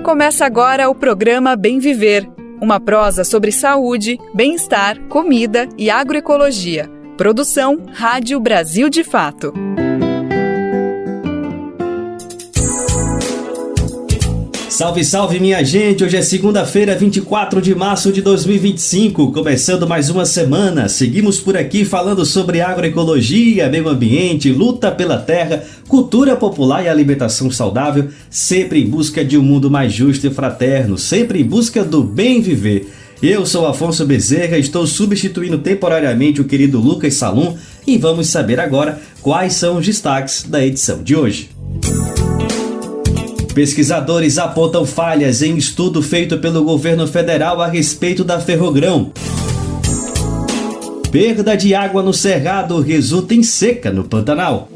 Começa agora o programa Bem Viver, uma prosa sobre saúde, bem-estar, comida e agroecologia. Produção Rádio Brasil de Fato. Salve, salve, minha gente! Hoje é segunda-feira, 24 de março de 2025, começando mais uma semana. Seguimos por aqui falando sobre agroecologia, meio ambiente, luta pela terra, cultura popular e alimentação saudável, sempre em busca de um mundo mais justo e fraterno, sempre em busca do bem viver. Eu sou Afonso Bezerra, estou substituindo temporariamente o querido Lucas Salum e vamos saber agora quais são os destaques da edição de hoje. Pesquisadores apontam falhas em estudo feito pelo governo federal a respeito da Ferrogrão. Perda de água no Cerrado resulta em seca no Pantanal.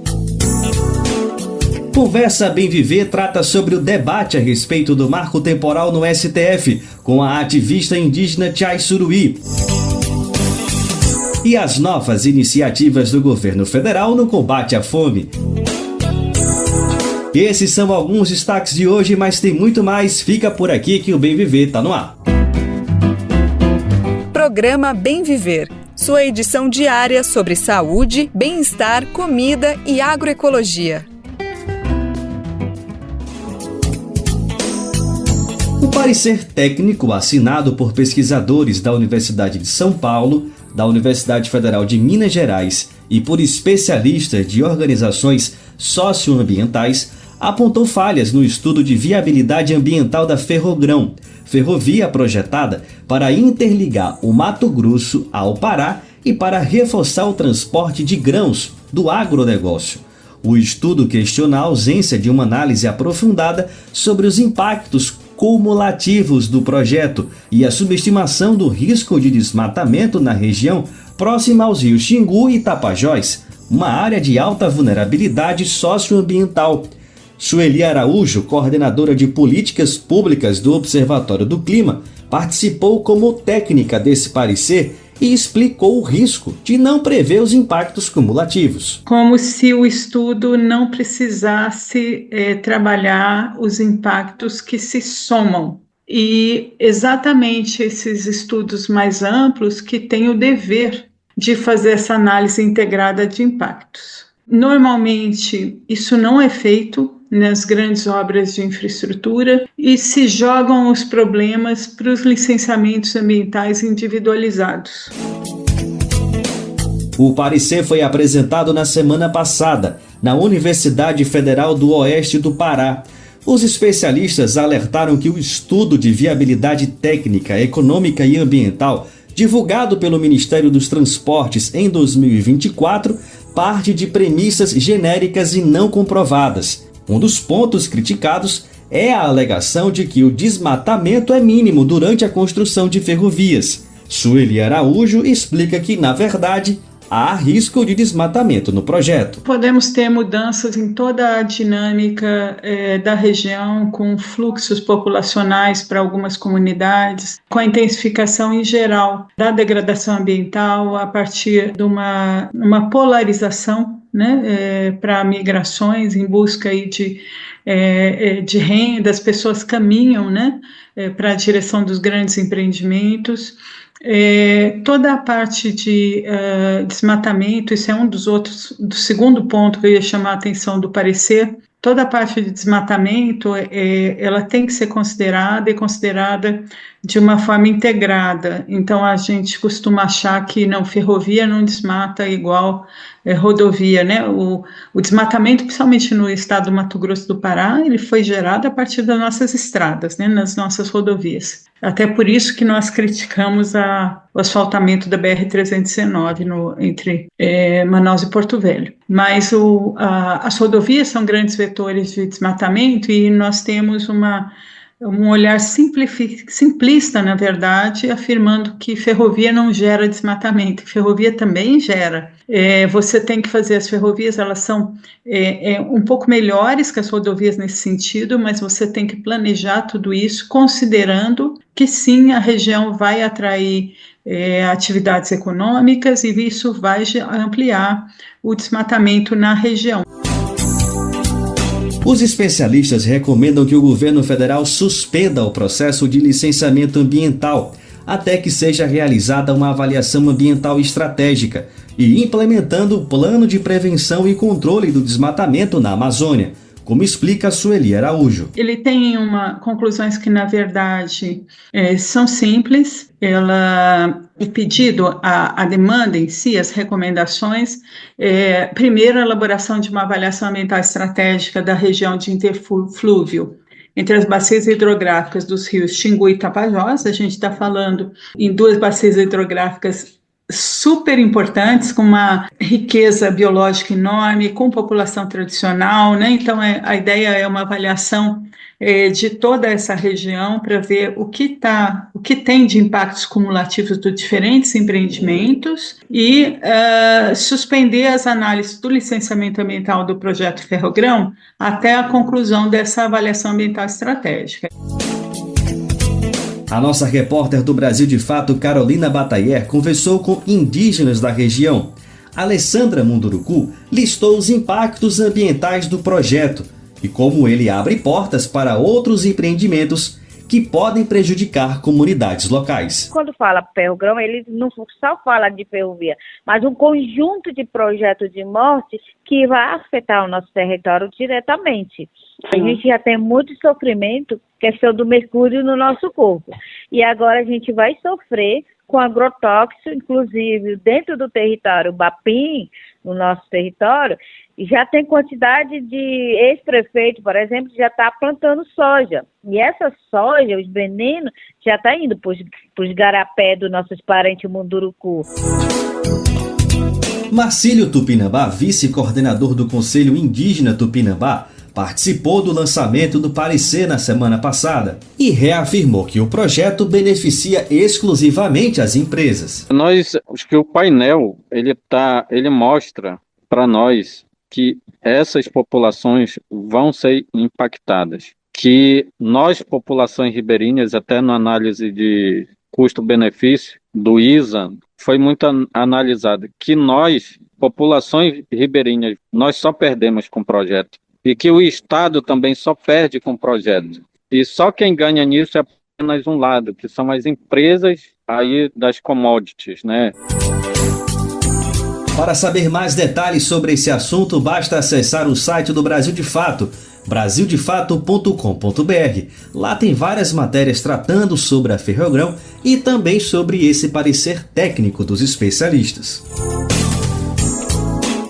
Conversa Bem Viver trata sobre o debate a respeito do marco temporal no STF, com a ativista indígena Tchai Suruí. E as novas iniciativas do governo federal no combate à fome. Esses são alguns destaques de hoje, mas tem muito mais. Fica por aqui que o Bem Viver tá no ar. Programa Bem Viver, sua edição diária sobre saúde, bem-estar, comida e agroecologia. O parecer técnico assinado por pesquisadores da Universidade de São Paulo, da Universidade Federal de Minas Gerais e por especialistas de organizações socioambientais apontou falhas no estudo de viabilidade ambiental da Ferrogrão, ferrovia projetada para interligar o Mato Grosso ao Pará e para reforçar o transporte de grãos do agronegócio. O estudo questiona a ausência de uma análise aprofundada sobre os impactos cumulativos do projeto e a subestimação do risco de desmatamento na região próxima aos rios Xingu e Tapajós, uma área de alta vulnerabilidade socioambiental. Sueli Araújo, coordenadora de políticas públicas do Observatório do Clima, participou como técnica desse parecer e explicou o risco de não prever os impactos cumulativos. Como se o estudo não precisasse trabalhar os impactos que se somam. E exatamente esses estudos mais amplos que têm o dever de fazer essa análise integrada de impactos. Normalmente, isso não é feito nas grandes obras de infraestrutura e se jogam os problemas para os licenciamentos ambientais individualizados. O parecer foi apresentado na semana passada, na Universidade Federal do Oeste do Pará. Os especialistas alertaram que o estudo de viabilidade técnica, econômica e ambiental, divulgado pelo Ministério dos Transportes em 2024, parte de premissas genéricas e não comprovadas. Um dos pontos criticados é a alegação de que o desmatamento é mínimo durante a construção de ferrovias. Sueli Araújo explica que, na verdade, há risco de desmatamento no projeto. Podemos ter mudanças em toda a dinâmica da região, com fluxos populacionais para algumas comunidades, com a intensificação em geral da degradação ambiental a partir de uma polarização, para migrações em busca aí de renda. As pessoas caminham para a direção dos grandes empreendimentos. Toda a parte de desmatamento, isso é do segundo ponto que eu ia chamar a atenção do parecer. Toda a parte de desmatamento, ela tem que ser considerada de uma forma integrada. Então, a gente costuma achar que ferrovia não desmata igual rodovia, O desmatamento, principalmente no estado do Mato Grosso do Pará, ele foi gerado a partir das nossas estradas, nas nossas rodovias. Até por isso que nós criticamos o asfaltamento da BR-319 entre Manaus e Porto Velho. Mas as rodovias são grandes vetores de desmatamento e nós temos um olhar simplista, na verdade, afirmando que ferrovia não gera desmatamento. Ferrovia também gera. Você tem que fazer as ferrovias, elas são um pouco melhores que as rodovias nesse sentido, mas você tem que planejar tudo isso considerando que sim, a região vai atrair atividades econômicas e isso vai ampliar o desmatamento na região. Os especialistas recomendam que o governo federal suspenda o processo de licenciamento ambiental até que seja realizada uma avaliação ambiental estratégica e implementando o plano de prevenção e controle do desmatamento na Amazônia, como explica Sueli Araújo. Ele tem conclusões que, na verdade, são simples. O pedido, a demanda em si, as recomendações, primeiro, a elaboração de uma avaliação ambiental estratégica da região de interflúvio entre as bacias hidrográficas dos rios Xingu e Tapajós. A gente está falando em duas bacias hidrográficas super importantes, com uma riqueza biológica enorme, com população tradicional, né? Então, a ideia é uma avaliação de toda essa região para ver o que tem de impactos cumulativos de diferentes empreendimentos e suspender as análises do licenciamento ambiental do projeto Ferrogrão até a conclusão dessa avaliação ambiental estratégica. A nossa repórter do Brasil de Fato, Carolina Batayer, conversou com indígenas da região. Alessandra Munduruku listou os impactos ambientais do projeto e como ele abre portas para outros empreendimentos que podem prejudicar comunidades locais. Quando fala ferrogrão, ele não só fala de ferrovia, mas um conjunto de projetos de morte que vai afetar o nosso território diretamente. A gente já tem muito sofrimento, questão do mercúrio no nosso corpo. E agora a gente vai sofrer com agrotóxico, inclusive dentro do território Bapim, no nosso território, já tem quantidade de ex-prefeito, por exemplo, que já está plantando soja. E essa soja, os venenos, já está indo para os garapé dos nossos parentes Munduruku. Marcílio Tupinambá, vice-coordenador do Conselho Indígena Tupinambá, participou do lançamento do parecer na semana passada e reafirmou que o projeto beneficia exclusivamente as empresas. Acho que o painel ele mostra para nós que essas populações vão ser impactadas, que nós, populações ribeirinhas, até na análise de custo-benefício do ISA, foi muito analisado que nós, populações ribeirinhas, nós só perdemos com o projeto. E que o Estado também só perde com o projeto. E só quem ganha nisso é apenas um lado, que são as empresas aí das commodities, né? Para saber mais detalhes sobre esse assunto, basta acessar o site do Brasil de Fato, brasildefato.com.br. Lá tem várias matérias tratando sobre a Ferrogrão e também sobre esse parecer técnico dos especialistas.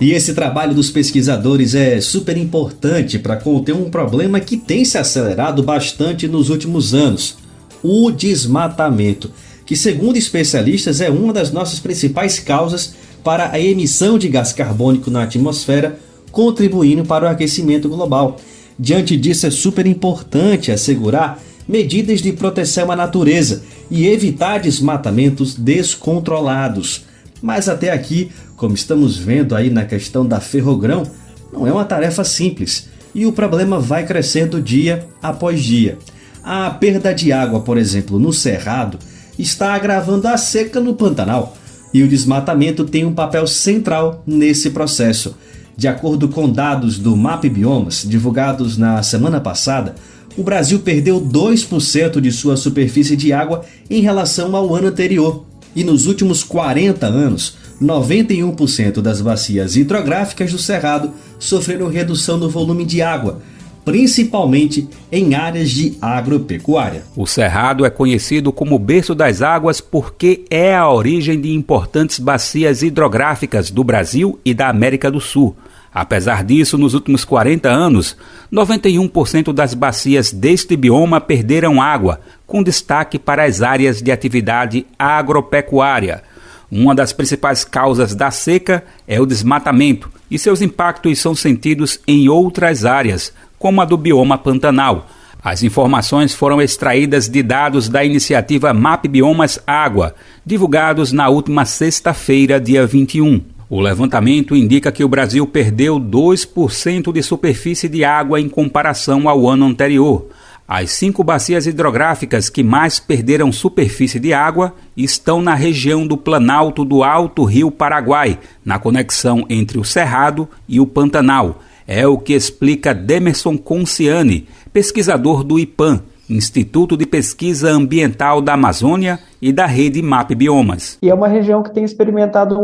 E esse trabalho dos pesquisadores é super importante para conter um problema que tem se acelerado bastante nos últimos anos: o desmatamento, que, segundo especialistas, é uma das nossas principais causas para a emissão de gás carbônico na atmosfera, contribuindo para o aquecimento global. Diante disso, é super importante assegurar medidas de proteção à natureza e evitar desmatamentos descontrolados. Mas até aqui, como estamos vendo aí na questão da Ferrogrão, não é uma tarefa simples e o problema vai crescendo dia após dia. A perda de água, por exemplo, no Cerrado, está agravando a seca no Pantanal e o desmatamento tem um papel central nesse processo. De acordo com dados do MapBiomas, divulgados na semana passada, o Brasil perdeu 2% de sua superfície de água em relação ao ano anterior. E nos últimos 40 anos, 91% das bacias hidrográficas do Cerrado sofreram redução no volume de água, principalmente em áreas de agropecuária. O Cerrado é conhecido como berço das águas porque é a origem de importantes bacias hidrográficas do Brasil e da América do Sul. Apesar disso, nos últimos 40 anos, 91% das bacias deste bioma perderam água, com destaque para as áreas de atividade agropecuária. Uma das principais causas da seca é o desmatamento, e seus impactos são sentidos em outras áreas, como a do bioma Pantanal. As informações foram extraídas de dados da iniciativa MapBiomas Água, divulgados na última sexta-feira, dia 21. O levantamento indica que o Brasil perdeu 2% de superfície de água em comparação ao ano anterior. As 5 bacias hidrográficas que mais perderam superfície de água estão na região do Planalto do Alto Rio Paraguai, na conexão entre o Cerrado e o Pantanal. É o que explica Demerson Conciani, pesquisador do IPAM, Instituto de Pesquisa Ambiental da Amazônia e da rede MAP Biomas. E é uma região que tem experimentado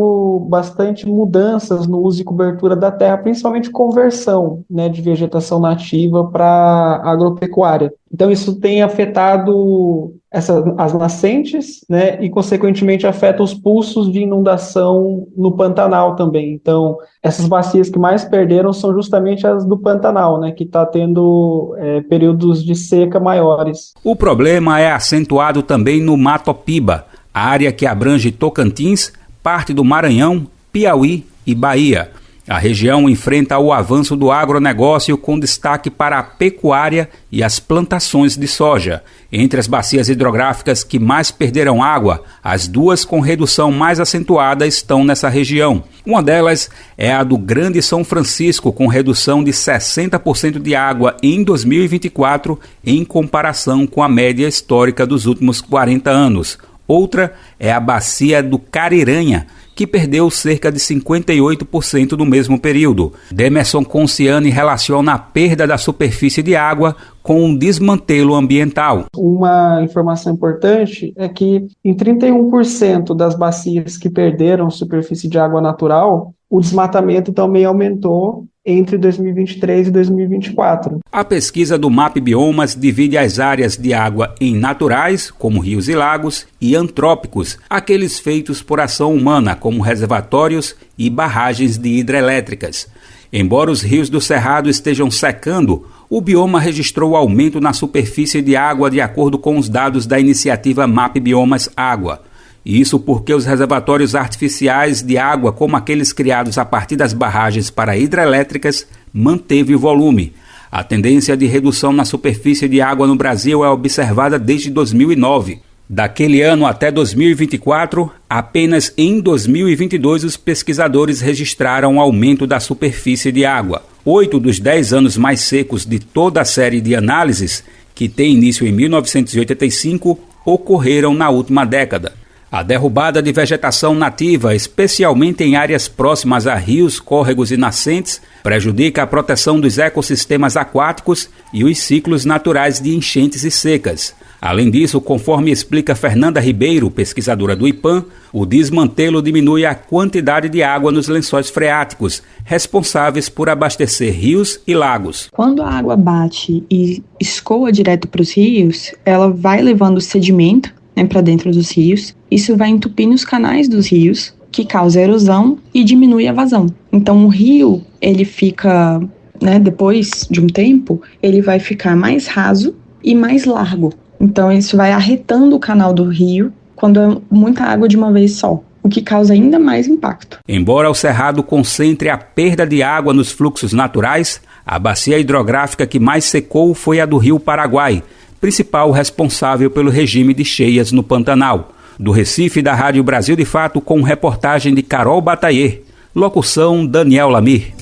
bastante mudanças no uso e cobertura da terra, principalmente conversão, né, de vegetação nativa para agropecuária. Então isso tem afetado as nascentes, né, e consequentemente afeta os pulsos de inundação no Pantanal também. Então essas bacias que mais perderam são justamente as do Pantanal, né, que está tendo períodos de seca maiores. O problema é acentuado também no Mato Piba, área que abrange Tocantins, parte do Maranhão, Piauí e Bahia. A região enfrenta o avanço do agronegócio com destaque para a pecuária e as plantações de soja. Entre as bacias hidrográficas que mais perderam água, as duas com redução mais acentuada estão nessa região. Uma delas é a do Grande São Francisco, com redução de 60% de água em 2024, em comparação com a média histórica dos últimos 40 anos. Outra é a bacia do Cariranha, que perdeu cerca de 58% no mesmo período. Demerson Conciani relaciona a perda da superfície de água com um desmantelo ambiental. Uma informação importante é que em 31% das bacias que perderam superfície de água natural, o desmatamento também aumentou entre 2023 e 2024. A pesquisa do MAP Biomas divide as áreas de água em naturais, como rios e lagos, e antrópicos, aqueles feitos por ação humana, como reservatórios e barragens de hidrelétricas. Embora os rios do Cerrado estejam secando, o bioma registrou aumento na superfície de água de acordo com os dados da iniciativa MAP Biomas Água. Isso porque os reservatórios artificiais de água, como aqueles criados a partir das barragens para hidrelétricas, manteve o volume. A tendência de redução na superfície de água no Brasil é observada desde 2009. Daquele ano até 2024, apenas em 2022 os pesquisadores registraram um aumento da superfície de água. 8 dos 10 anos mais secos de toda a série de análises, que tem início em 1985, ocorreram na última década. A derrubada de vegetação nativa, especialmente em áreas próximas a rios, córregos e nascentes, prejudica a proteção dos ecossistemas aquáticos e os ciclos naturais de enchentes e secas. Além disso, conforme explica Fernanda Ribeiro, pesquisadora do IPAM, o desmantelo diminui a quantidade de água nos lençóis freáticos, responsáveis por abastecer rios e lagos. Quando a água bate e escoa direto para os rios, ela vai levando sedimento para dentro dos rios. Isso vai entupindo os canais dos rios, que causa erosão e diminui a vazão. Então o rio, ele fica, depois de um tempo, ele vai ficar mais raso e mais largo. Então isso vai arretando o canal do rio quando é muita água de uma vez só, o que causa ainda mais impacto. Embora o Cerrado concentre a perda de água nos fluxos naturais, a bacia hidrográfica que mais secou foi a do Rio Paraguai, principal responsável pelo regime de cheias no Pantanal. Do Recife, da Rádio Brasil de Fato, com reportagem de Carol Bataillé. Locução Daniel Lamir.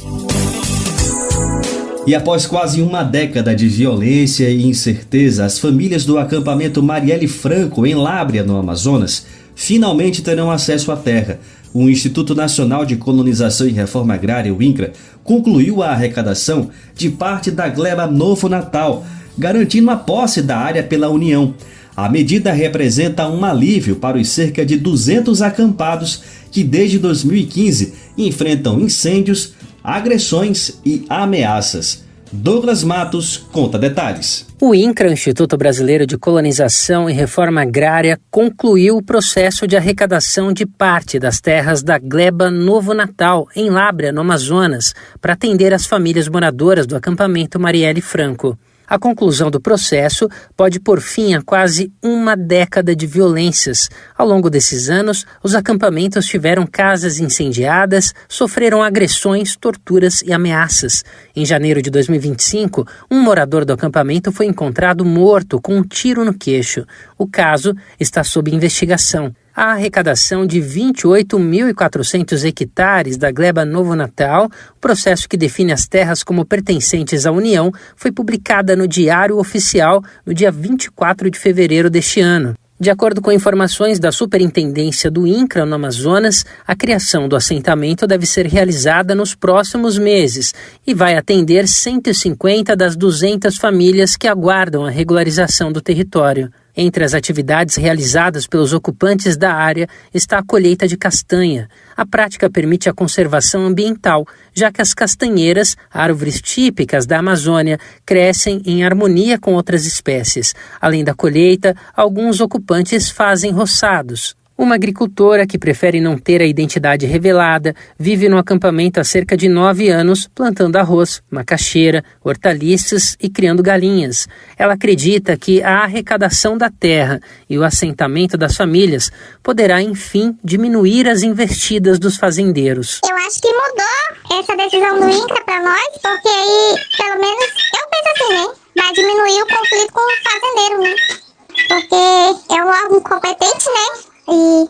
E após quase uma década de violência e incerteza, as famílias do acampamento Marielle Franco, em Lábrea, no Amazonas, finalmente terão acesso à terra. O Instituto Nacional de Colonização e Reforma Agrária, o INCRA, concluiu a arrecadação de parte da gleba Novo Natal, garantindo a posse da área pela União. A medida representa um alívio para os cerca de 200 acampados que desde 2015 enfrentam incêndios, agressões e ameaças. Douglas Matos conta detalhes. O INCRA, Instituto Brasileiro de Colonização e Reforma Agrária, concluiu o processo de arrecadação de parte das terras da gleba Novo Natal, em Lábrea, no Amazonas, para atender as famílias moradoras do acampamento Marielle Franco. A conclusão do processo pode pôr fim a quase uma década de violências. Ao longo desses anos, os acampamentos tiveram casas incendiadas, sofreram agressões, torturas e ameaças. Em janeiro de 2025, um morador do acampamento foi encontrado morto com um tiro no queixo. O caso está sob investigação. A arrecadação de 28.400 hectares da gleba Novo Natal, o processo que define as terras como pertencentes à União, foi publicada no Diário Oficial no dia 24 de fevereiro deste ano. De acordo com informações da Superintendência do INCRA no Amazonas, a criação do assentamento deve ser realizada nos próximos meses e vai atender 150 das 200 famílias que aguardam a regularização do território. Entre as atividades realizadas pelos ocupantes da área está a colheita de castanha. A prática permite a conservação ambiental, já que as castanheiras, árvores típicas da Amazônia, crescem em harmonia com outras espécies. Além da colheita, alguns ocupantes fazem roçados. Uma agricultora que prefere não ter a identidade revelada vive no acampamento há cerca de 9 anos, plantando arroz, macaxeira, hortaliças e criando galinhas. Ela acredita que a arrecadação da terra e o assentamento das famílias poderá, enfim, diminuir as investidas dos fazendeiros. Eu acho que mudou essa decisão do INCRA para nós, porque aí, pelo menos, eu penso assim, né? Vai diminuir o conflito com o fazendeiro, né? Porque é um órgão competente, né? E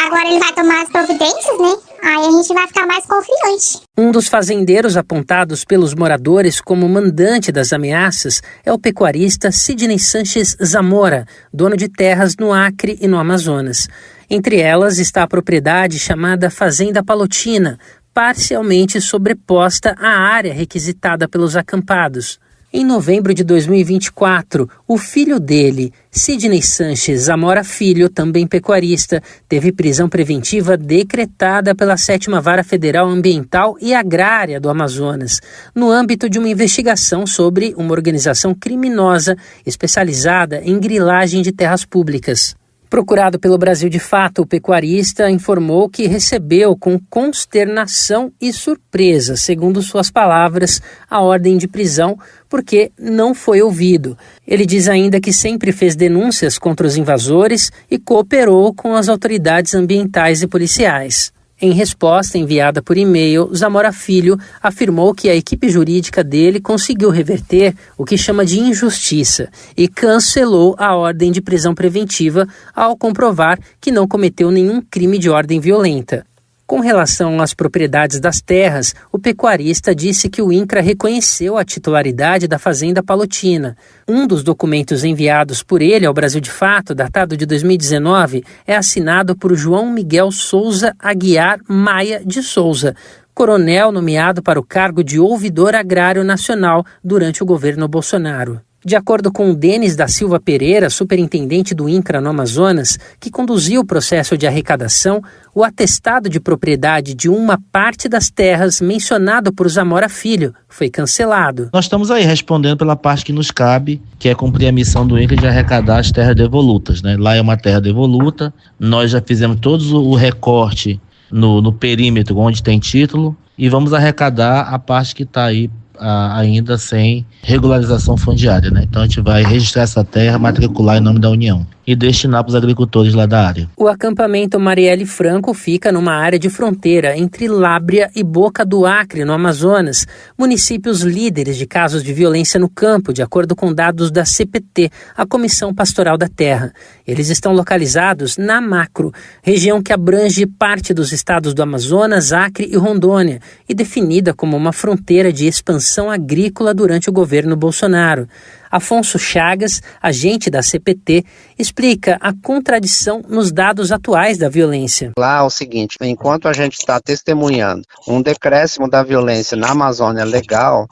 agora ele vai tomar as providências, né? Aí a gente vai ficar mais confiante. Um dos fazendeiros apontados pelos moradores como mandante das ameaças é o pecuarista Sidney Sanches Zamora, dono de terras no Acre e no Amazonas. Entre elas está a propriedade chamada Fazenda Palotina, parcialmente sobreposta à área requisitada pelos acampados. Em novembro de 2024, o filho dele, Sidney Sanches Zamora Filho, também pecuarista, teve prisão preventiva decretada pela 7ª Vara Federal Ambiental e Agrária do Amazonas, no âmbito de uma investigação sobre uma organização criminosa especializada em grilagem de terras públicas. Procurado pelo Brasil de Fato, o pecuarista informou que recebeu com consternação e surpresa, segundo suas palavras, a ordem de prisão, porque não foi ouvido. Ele diz ainda que sempre fez denúncias contra os invasores e cooperou com as autoridades ambientais e policiais. Em resposta enviada por e-mail, Zamora Filho afirmou que a equipe jurídica dele conseguiu reverter o que chama de injustiça e cancelou a ordem de prisão preventiva ao comprovar que não cometeu nenhum crime de ordem violenta. Com relação às propriedades das terras, o pecuarista disse que o INCRA reconheceu a titularidade da Fazenda Palotina. Um dos documentos enviados por ele ao Brasil de Fato, datado de 2019, é assinado por João Miguel Souza Aguiar Maia de Souza, coronel nomeado para o cargo de ouvidor agrário nacional durante o governo Bolsonaro. De acordo com Denis da Silva Pereira, superintendente do INCRA no Amazonas, que conduziu o processo de arrecadação, o atestado de propriedade de uma parte das terras mencionado por Zamora Filho foi cancelado. Nós estamos aí respondendo pela parte que nos cabe, que é cumprir a missão do INCRA de arrecadar as terras devolutas, né? Lá é uma terra devoluta, nós já fizemos todo o recorte no perímetro onde tem título e vamos arrecadar a parte que está aí ainda sem regularização fundiária, né? Então a gente vai registrar essa terra, matricular em nome da União e destinar para os agricultores lá da área. O acampamento Marielle Franco fica numa área de fronteira entre Lábrea e Boca do Acre, no Amazonas, municípios líderes de casos de violência no campo, de acordo com dados da CPT, a Comissão Pastoral da Terra. Eles estão localizados na Macro, região que abrange parte dos estados do Amazonas, Acre e Rondônia, e definida como uma fronteira de expansão agrícola durante o governo Bolsonaro. Afonso Chagas, agente da CPT, explica a contradição nos dados atuais da violência. Lá é o seguinte, enquanto a gente está testemunhando um decréscimo da violência na Amazônia legal,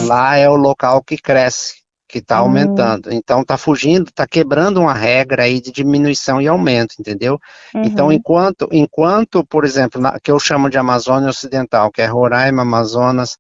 lá é o local que cresce, que está aumentando. Então está fugindo, está quebrando uma regra aí de diminuição e aumento, entendeu? Então enquanto, por exemplo, que eu chamo de Amazônia Ocidental, que é Roraima, Amazonas,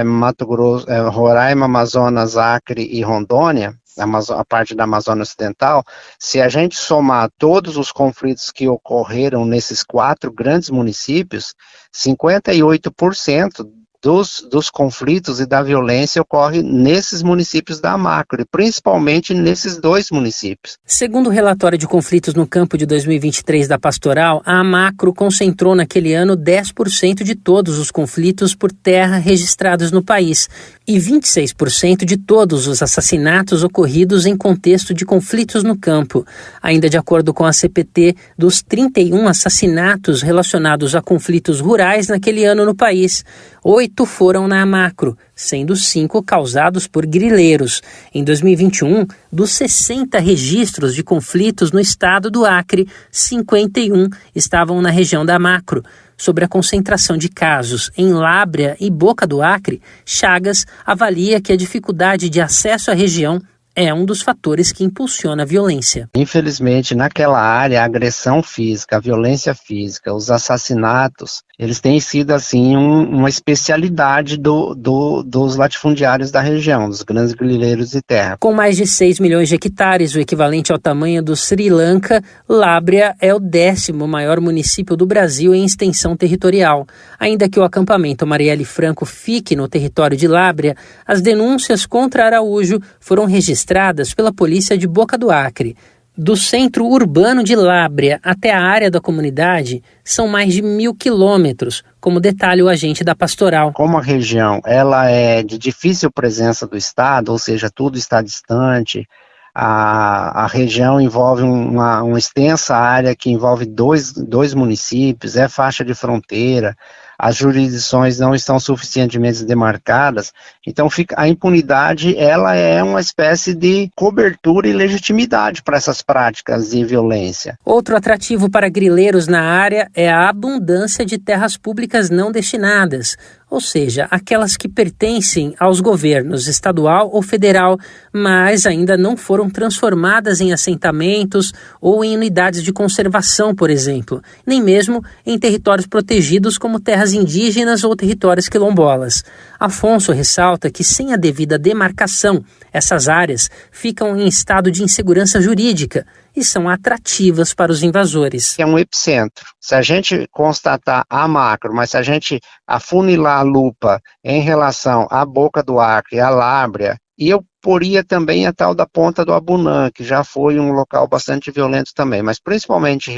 Mato Grosso, Roraima, Amazonas, Acre e Rondônia, a parte da Amazônia Ocidental, se a gente somar todos os conflitos que ocorreram nesses 4 grandes municípios, 58% dos conflitos e da violência ocorre nesses municípios da Macro, e principalmente nesses 2 municípios. Segundo o relatório de conflitos no campo de 2023 da Pastoral, a Macro concentrou naquele ano 10% de todos os conflitos por terra registrados no país e 26% de todos os assassinatos ocorridos em contexto de conflitos no campo. Ainda de acordo com a CPT, dos 31 assassinatos relacionados a conflitos rurais naquele ano no país, 8 8 foram na Amacro, sendo 5 causados por grileiros. Em 2021, dos 60 registros de conflitos no estado do Acre, 51 estavam na região da Amacro. Sobre a concentração de casos em Lábrea e Boca do Acre, Chagas avalia que a dificuldade de acesso à região é um dos fatores que impulsiona a violência. Infelizmente, naquela área, a agressão física, a violência física, os assassinatos, eles têm sido assim uma especialidade dos latifundiários da região, dos grandes grileiros de terra. Com mais de 6 milhões de hectares, o equivalente ao tamanho do Sri Lanka, Lábrea é o 10º maior município do Brasil em extensão territorial. Ainda que o acampamento Marielle Franco fique no território de Lábrea, as denúncias contra Araújo foram registradas pela polícia de Boca do Acre. Do centro urbano de Lábrea até a área da comunidade, são mais de 1.000 quilômetros, como detalha o agente da Pastoral. Como a região ela é de difícil presença do Estado, ou seja, tudo está distante, a região envolve uma extensa área que envolve dois municípios, é faixa de fronteira, as jurisdições não estão suficientemente demarcadas, então a impunidade ela é uma espécie de cobertura e legitimidade para essas práticas de violência. Outro atrativo para grileiros na área é a abundância de terras públicas não destinadas, ou seja, aquelas que pertencem aos governos estadual ou federal, mas ainda não foram transformadas em assentamentos ou em unidades de conservação, por exemplo, nem mesmo em territórios protegidos como terras indígenas ou territórios quilombolas. Afonso ressalta que, sem a devida demarcação, essas áreas ficam em estado de insegurança jurídica e são atrativas para os invasores. É um epicentro. Se a gente constatar a macro, mas se a gente afunilar a lupa em relação à Boca do Acre, à Lábrea, e eu poria também a tal da Ponta do Abunã, que já foi um local bastante violento também, mas principalmente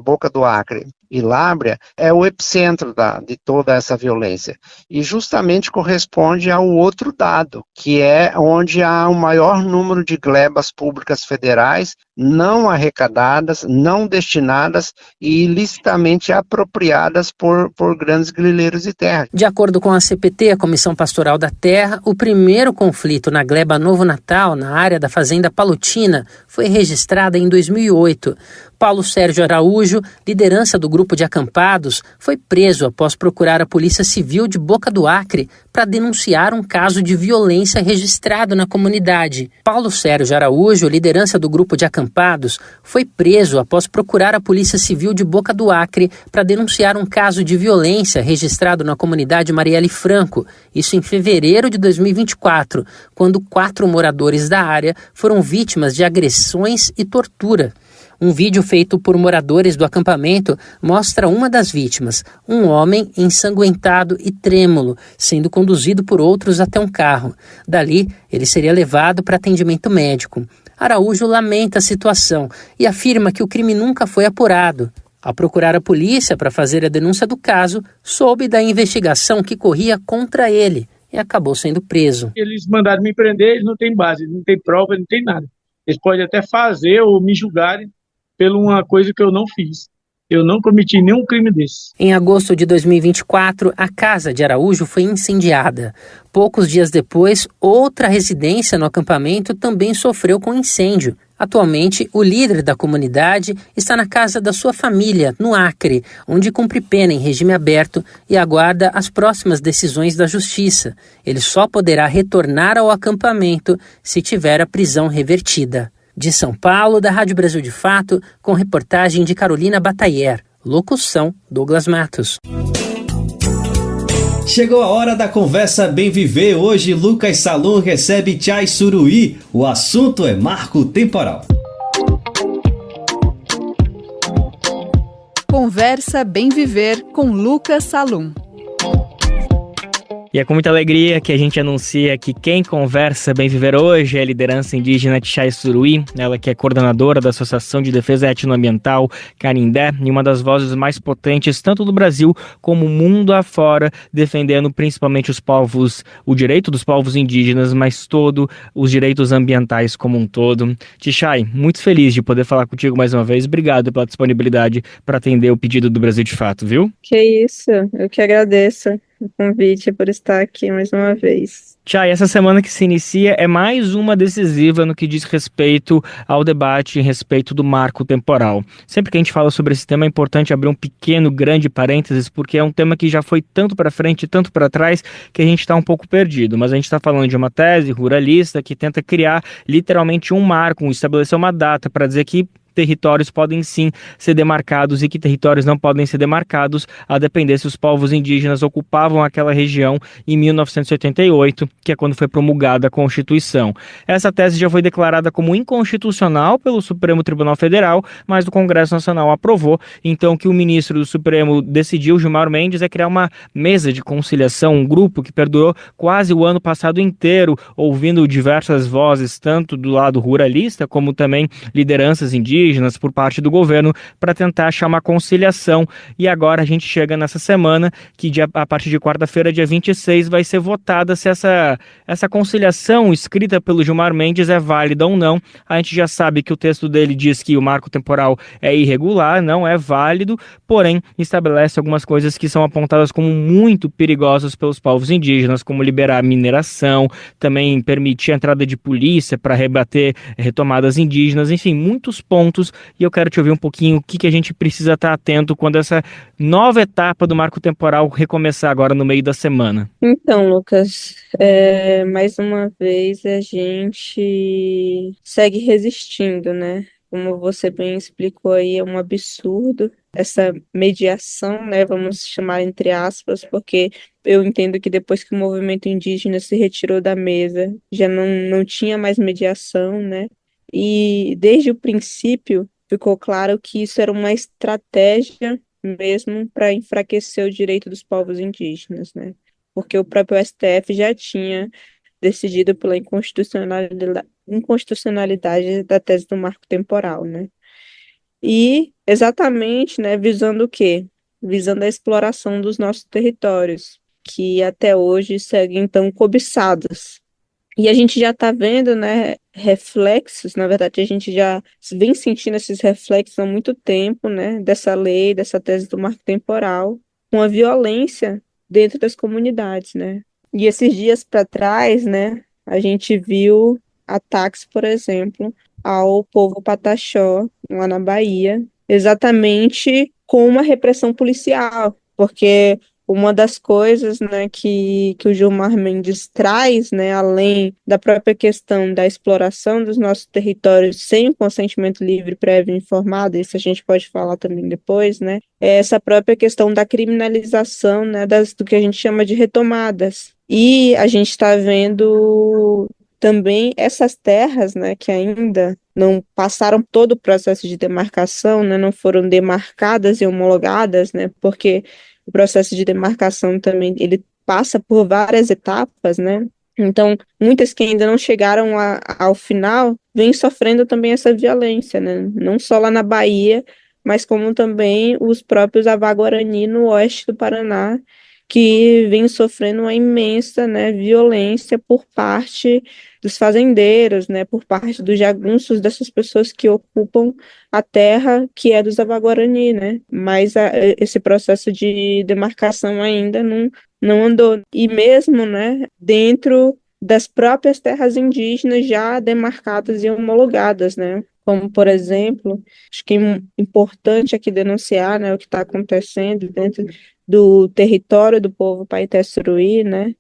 Boca do Acre e Lábrea é o epicentro de toda essa violência. E justamente corresponde ao outro dado, que é onde há o maior número de glebas públicas federais não arrecadadas, não destinadas e ilicitamente apropriadas por grandes grileiros de terra. De acordo com a CPT, a Comissão Pastoral da Terra, o primeiro conflito na gleba Novo Natal, na área da Fazenda Palutina, foi registrada em 2008. Paulo Sérgio Araújo, liderança do grupo de acampados, foi preso após procurar a Polícia Civil de Boca do Acre para denunciar um caso de violência registrado na comunidade. Paulo Sérgio Araújo, liderança do grupo de acampados, foi preso após procurar a Polícia Civil de Boca do Acre para denunciar um caso de violência registrado na comunidade Marielle Franco, isso em fevereiro de 2024, quando 4 moradores da área foram vítimas de agressões e tortura. Um vídeo feito por moradores do acampamento mostra uma das vítimas, um homem ensanguentado e trêmulo, sendo conduzido por outros até um carro. Dali, ele seria levado para atendimento médico. Araújo lamenta a situação e afirma que o crime nunca foi apurado. Ao procurar a polícia para fazer a denúncia do caso, soube da investigação que corria contra ele e acabou sendo preso. Eles mandaram me prender, eles não têm base, não tem prova, não tem nada. Eles podem até fazer ou me julgarem por uma coisa que eu não fiz. Eu não cometi nenhum crime desse. Em agosto de 2024, a casa de Araújo foi incendiada. Poucos dias depois, outra residência no acampamento também sofreu com incêndio. Atualmente, o líder da comunidade está na casa da sua família, no Acre, onde cumpre pena em regime aberto e aguarda as próximas decisões da justiça. Ele só poderá retornar ao acampamento se tiver a prisão revertida. De São Paulo, da Rádio Brasil de Fato, com reportagem de Carolina Batailler. Locução, Douglas Matos. Chegou a hora da conversa Bem Viver. Hoje, Lucas Salum recebe Tchai Suruí. O assunto é marco temporal. Conversa Bem Viver com Lucas Salum. E é com muita alegria que a gente anuncia que quem conversa Bem Viver hoje é a liderança indígena Tchai Suruí, ela que é coordenadora da Associação de Defesa Etnoambiental Canindé e uma das vozes mais potentes tanto do Brasil como mundo afora, defendendo principalmente o direito dos povos indígenas, mas todos os direitos ambientais como um todo. Tchai, muito feliz de poder falar contigo mais uma vez, obrigado pela disponibilidade para atender o pedido do Brasil de Fato, viu? Que isso, eu que agradeço. o convite, por estar aqui mais uma vez. Chay, essa semana que se inicia é mais uma decisiva no que diz respeito ao debate em respeito do marco temporal. Sempre que a gente fala sobre esse tema é importante abrir um pequeno, grande parênteses, porque é um tema que já foi tanto para frente, tanto para trás, que a gente está um pouco perdido. Mas a gente está falando de uma tese ruralista que tenta criar literalmente um marco, estabelecer uma data para dizer que territórios podem sim ser demarcados e que territórios não podem ser demarcados, a depender se os povos indígenas ocupavam aquela região em 1988, que é quando foi promulgada a Constituição. Essa tese já foi declarada como inconstitucional pelo Supremo Tribunal Federal, mas o Congresso Nacional aprovou. Então, o que o ministro do Supremo decidiu, Gilmar Mendes, é criar uma mesa de conciliação, um grupo que perdurou quase o ano passado inteiro, ouvindo diversas vozes, tanto do lado ruralista, como também lideranças indígenas, por parte do governo, para tentar achar uma conciliação. E agora a gente chega nessa semana que a partir de quarta-feira, dia 26, vai ser votada se essa conciliação escrita pelo Gilmar Mendes é válida ou não. A gente já sabe que o texto dele diz que o marco temporal é irregular, não é válido, porém estabelece algumas coisas que são apontadas como muito perigosas pelos povos indígenas, como liberar a mineração, também permitir a entrada de polícia para rebater retomadas indígenas, enfim, muitos pontos. E eu quero te ouvir um pouquinho o que a gente precisa estar atento quando essa nova etapa do marco temporal recomeçar agora no meio da semana. Então, Lucas, mais uma vez a gente segue resistindo, né? Como você bem explicou aí, é um absurdo essa mediação, né? Vamos chamar entre aspas, porque eu entendo que depois que o movimento indígena se retirou da mesa, já não tinha mais mediação, né? E desde o princípio ficou claro que isso era uma estratégia mesmo para enfraquecer o direito dos povos indígenas, né? Porque o próprio STF já tinha decidido pela inconstitucionalidade da tese do marco temporal, né? E exatamente, né, visando o quê? Visando a exploração dos nossos territórios, que até hoje seguem tão cobiçados. E a gente já está vendo, né, reflexos, na verdade a gente já vem sentindo esses reflexos há muito tempo, né, dessa lei, dessa tese do marco temporal, com a violência dentro das comunidades, né. E esses dias para trás, né, a gente viu ataques, por exemplo, ao povo Pataxó, lá na Bahia, exatamente com uma repressão policial, porque uma das coisas, né, que o Gilmar Mendes traz, né, além da própria questão da exploração dos nossos territórios sem o consentimento livre, prévio e informado, isso a gente pode falar também depois, né, é essa própria questão da criminalização, né, do que a gente chama de retomadas. E a gente está vendo também essas terras, né, que ainda não passaram todo o processo de demarcação, né, não foram demarcadas e homologadas, né, porque o processo de demarcação também, ele passa por várias etapas, né? Então, muitas que ainda não chegaram ao final, vêm sofrendo também essa violência, né? Não só lá na Bahia, mas como também os próprios Avá-Guarani no oeste do Paraná, que vêm sofrendo uma imensa, né, violência por parte dos fazendeiros, né, por parte dos jagunços, dessas pessoas que ocupam a terra que é dos Avá-Guarani, né, mas esse processo de demarcação ainda não andou, e mesmo, né, dentro das próprias terras indígenas já demarcadas e homologadas, né, como, por exemplo, acho que é importante aqui denunciar, né, o que está acontecendo dentro do território do povo Paité-Suruí, né,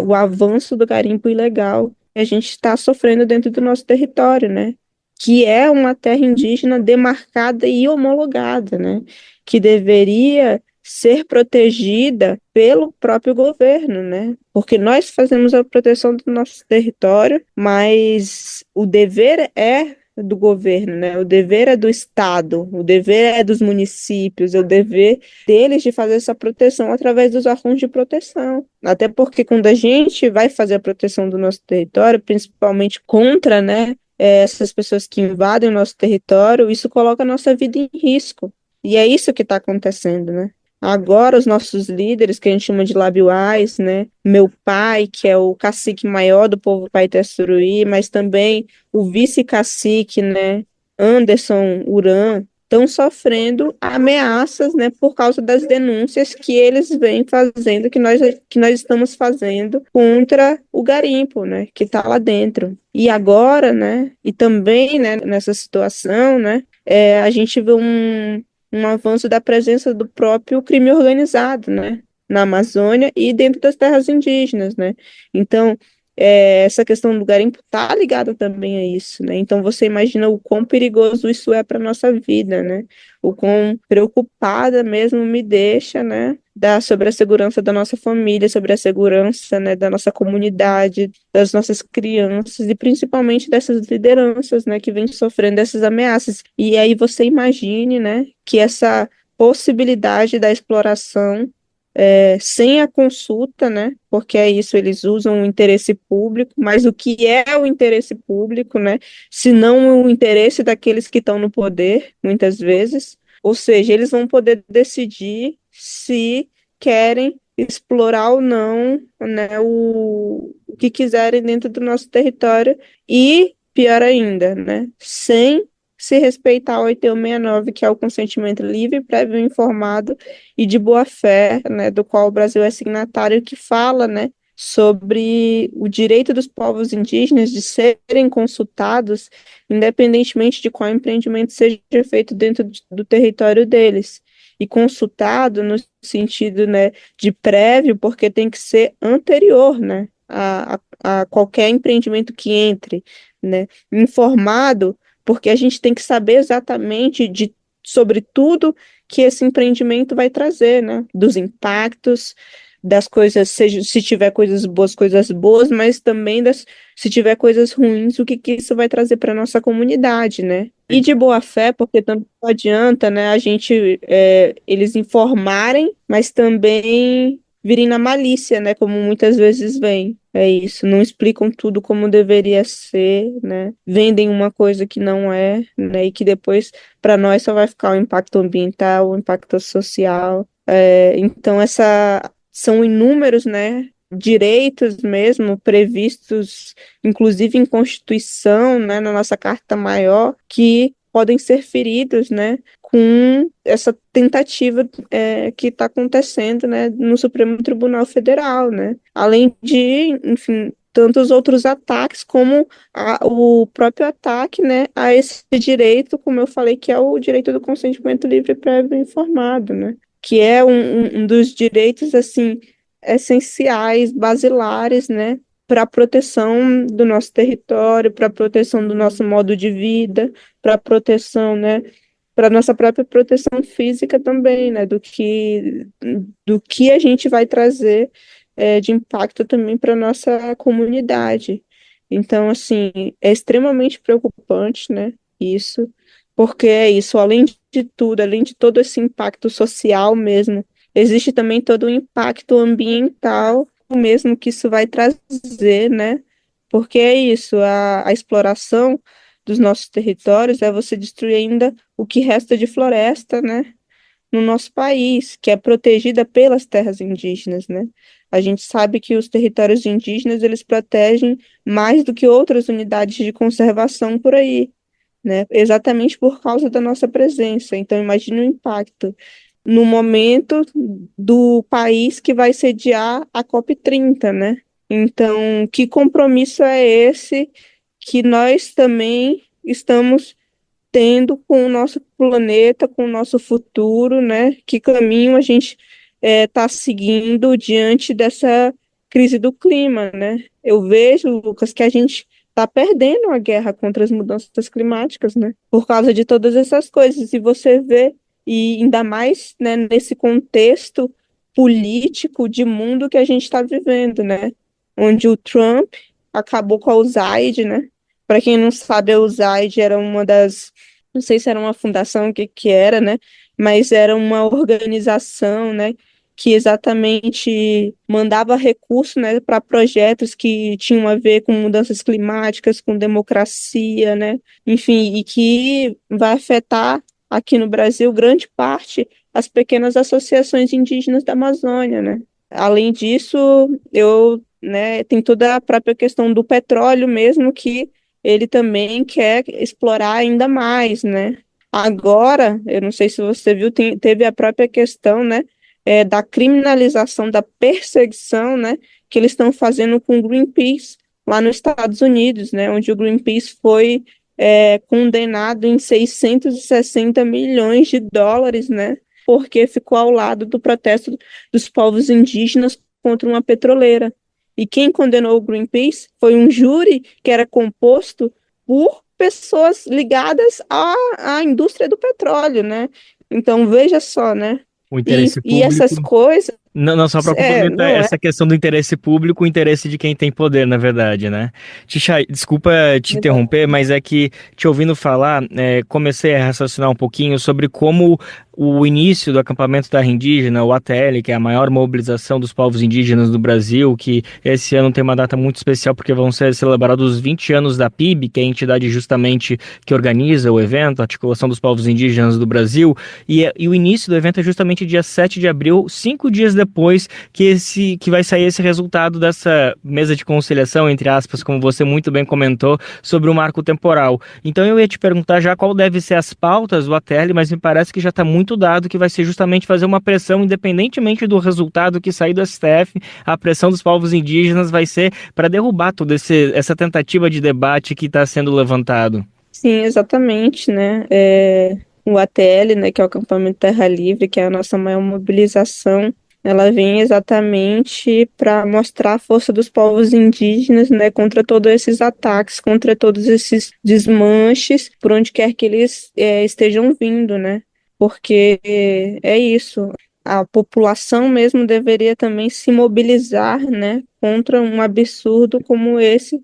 o avanço do garimpo ilegal que a gente está sofrendo dentro do nosso território, né, que é uma terra indígena demarcada e homologada, né, que deveria ser protegida pelo próprio governo, né, porque nós fazemos a proteção do nosso território, mas o dever é do governo, né? O dever é do Estado, o dever é dos municípios, o dever deles de fazer essa proteção através dos órgãos de proteção. Até porque quando a gente vai fazer a proteção do nosso território, principalmente contra, né, essas pessoas que invadem o nosso território, isso coloca a nossa vida em risco. E é isso que está acontecendo, né? Agora os nossos líderes, que a gente chama de labiuais, né? Meu pai, que é o cacique maior do povo Paité-Suruí, mas também o vice-cacique, né? Anderson Uran, estão sofrendo ameaças, né, por causa das denúncias que eles vêm fazendo, que nós estamos fazendo contra o garimpo, né, que está lá dentro. E agora, né, e também, né, nessa situação, né, a gente vê um avanço da presença do próprio crime organizado, né, na Amazônia e dentro das terras indígenas, né. Então, essa questão do garimpo está ligada também a isso, né? Então você imagina o quão perigoso isso é para nossa vida, né? O quão preocupada mesmo me deixa, né? Sobre a segurança da nossa família, sobre a segurança, né, da nossa comunidade, das nossas crianças e principalmente dessas lideranças, né, que vêm sofrendo essas ameaças. E aí você imagine, né, que essa possibilidade da exploração sem a consulta, né? Porque é isso, eles usam o interesse público, mas o que é o interesse público, né? Se não o interesse daqueles que estão no poder, muitas vezes. Ou seja, eles vão poder decidir se querem explorar ou não, né, o que quiserem dentro do nosso território e, pior ainda, né, sem se respeitar o 8169, que é o consentimento livre, prévio e informado e de boa-fé, né, do qual o Brasil é signatário, que fala, né, sobre o direito dos povos indígenas de serem consultados, independentemente de qual empreendimento seja feito dentro do território deles. E consultado no sentido, né, de prévio, porque tem que ser anterior, né, a qualquer empreendimento que entre, né, informado, porque a gente tem que saber exatamente sobre tudo que esse empreendimento vai trazer, né? Dos impactos, das coisas, se tiver coisas boas, mas também se tiver coisas ruins, o que isso vai trazer para a nossa comunidade, né? E de boa fé, porque também não adianta, né, eles informarem, mas também virem na malícia, né, como muitas vezes vem. É isso, não explicam tudo como deveria ser, né? Vendem uma coisa que não é, né? E que depois, para nós, só vai ficar o impacto ambiental, o impacto social. Então, são inúmeros, né, direitos mesmo previstos, inclusive em Constituição, né, na nossa Carta Maior, que podem ser feridos, né, com essa tentativa que está acontecendo, né, no Supremo Tribunal Federal, né, além de, enfim, tantos outros ataques, como o próprio ataque, né, a esse direito, como eu falei, que é o direito do consentimento livre, prévio e informado, né, que é um dos direitos, assim, essenciais, basilares, né, para a proteção do nosso território, para a proteção do nosso modo de vida, para a proteção, né, para nossa própria proteção física também, né, do que a gente vai trazer de impacto também para nossa comunidade. Então, assim, é extremamente preocupante, né, isso, porque é isso, além de tudo, além de todo esse impacto social mesmo, existe também todo o impacto ambiental mesmo que isso vai trazer, né? Porque é isso, a exploração dos nossos territórios é você destruir ainda o que resta de floresta, né? No nosso país, que é protegida pelas terras indígenas, né? A gente sabe que os territórios indígenas, eles protegem mais do que outras unidades de conservação por aí, né? Exatamente por causa da nossa presença. Então, imagine o impacto no momento do país que vai sediar a COP30, né? Então, que compromisso é esse que nós também estamos tendo com o nosso planeta, com o nosso futuro, né? Que caminho a gente está seguindo diante dessa crise do clima, né? Eu vejo, Lucas, que a gente está perdendo a guerra contra as mudanças climáticas, né? Por causa de todas essas coisas. E você vê, e ainda mais, né, nesse contexto político de mundo que a gente está vivendo, né? Onde o Trump acabou com a USAID, né? Para quem não sabe, a USAID era uma das, não sei se era uma fundação, o que era, né? Mas era uma organização, né, que exatamente mandava recursos, né, para projetos que tinham a ver com mudanças climáticas, com democracia, né? Enfim, e que vai afetar aqui no Brasil grande parte as pequenas associações indígenas da Amazônia, né? Além disso, tem toda a própria questão do petróleo mesmo, que ele também quer explorar ainda mais, né? Agora, eu não sei se você viu, teve a própria questão, né, da criminalização da perseguição, né, que eles estão fazendo com o Greenpeace lá nos Estados Unidos, né, onde o Greenpeace foi condenado em 660 milhões de dólares, né, porque ficou ao lado do protesto dos povos indígenas contra uma petroleira. E quem condenou o Greenpeace foi um júri que era composto por pessoas ligadas à indústria do petróleo, né? Então, veja só, né? O interesse E essas coisas... Não, só para complementar essa questão do interesse público, o interesse de quem tem poder, na verdade, né? Tixay, desculpa te interromper, mas é que, te ouvindo falar, comecei a raciocinar um pouquinho sobre como o início do acampamento terra indígena, o ATL, que é a maior mobilização dos povos indígenas do Brasil, que esse ano tem uma data muito especial porque vão ser celebrados os 20 anos da PIB, que é a entidade justamente que organiza o evento, a Articulação dos Povos Indígenas do Brasil, e o início do evento é justamente dia 7 de abril, 5 dias depois que vai sair esse resultado dessa mesa de conciliação, entre aspas, como você muito bem comentou, sobre o marco temporal. Então eu ia te perguntar já qual deve ser as pautas do ATL, mas me parece que já está muito dado que vai ser justamente fazer uma pressão, independentemente do resultado que sair do STF, a pressão dos povos indígenas vai ser para derrubar toda essa tentativa de debate que está sendo levantado. Sim, exatamente, né? O ATL, né, que é o Acampamento Terra Livre, que é a nossa maior mobilização, ela vem exatamente para mostrar a força dos povos indígenas, né, contra todos esses ataques, contra todos esses desmanches, por onde quer que eles estejam vindo, né? Porque é isso, a população mesmo deveria também se mobilizar, né, contra um absurdo como esse,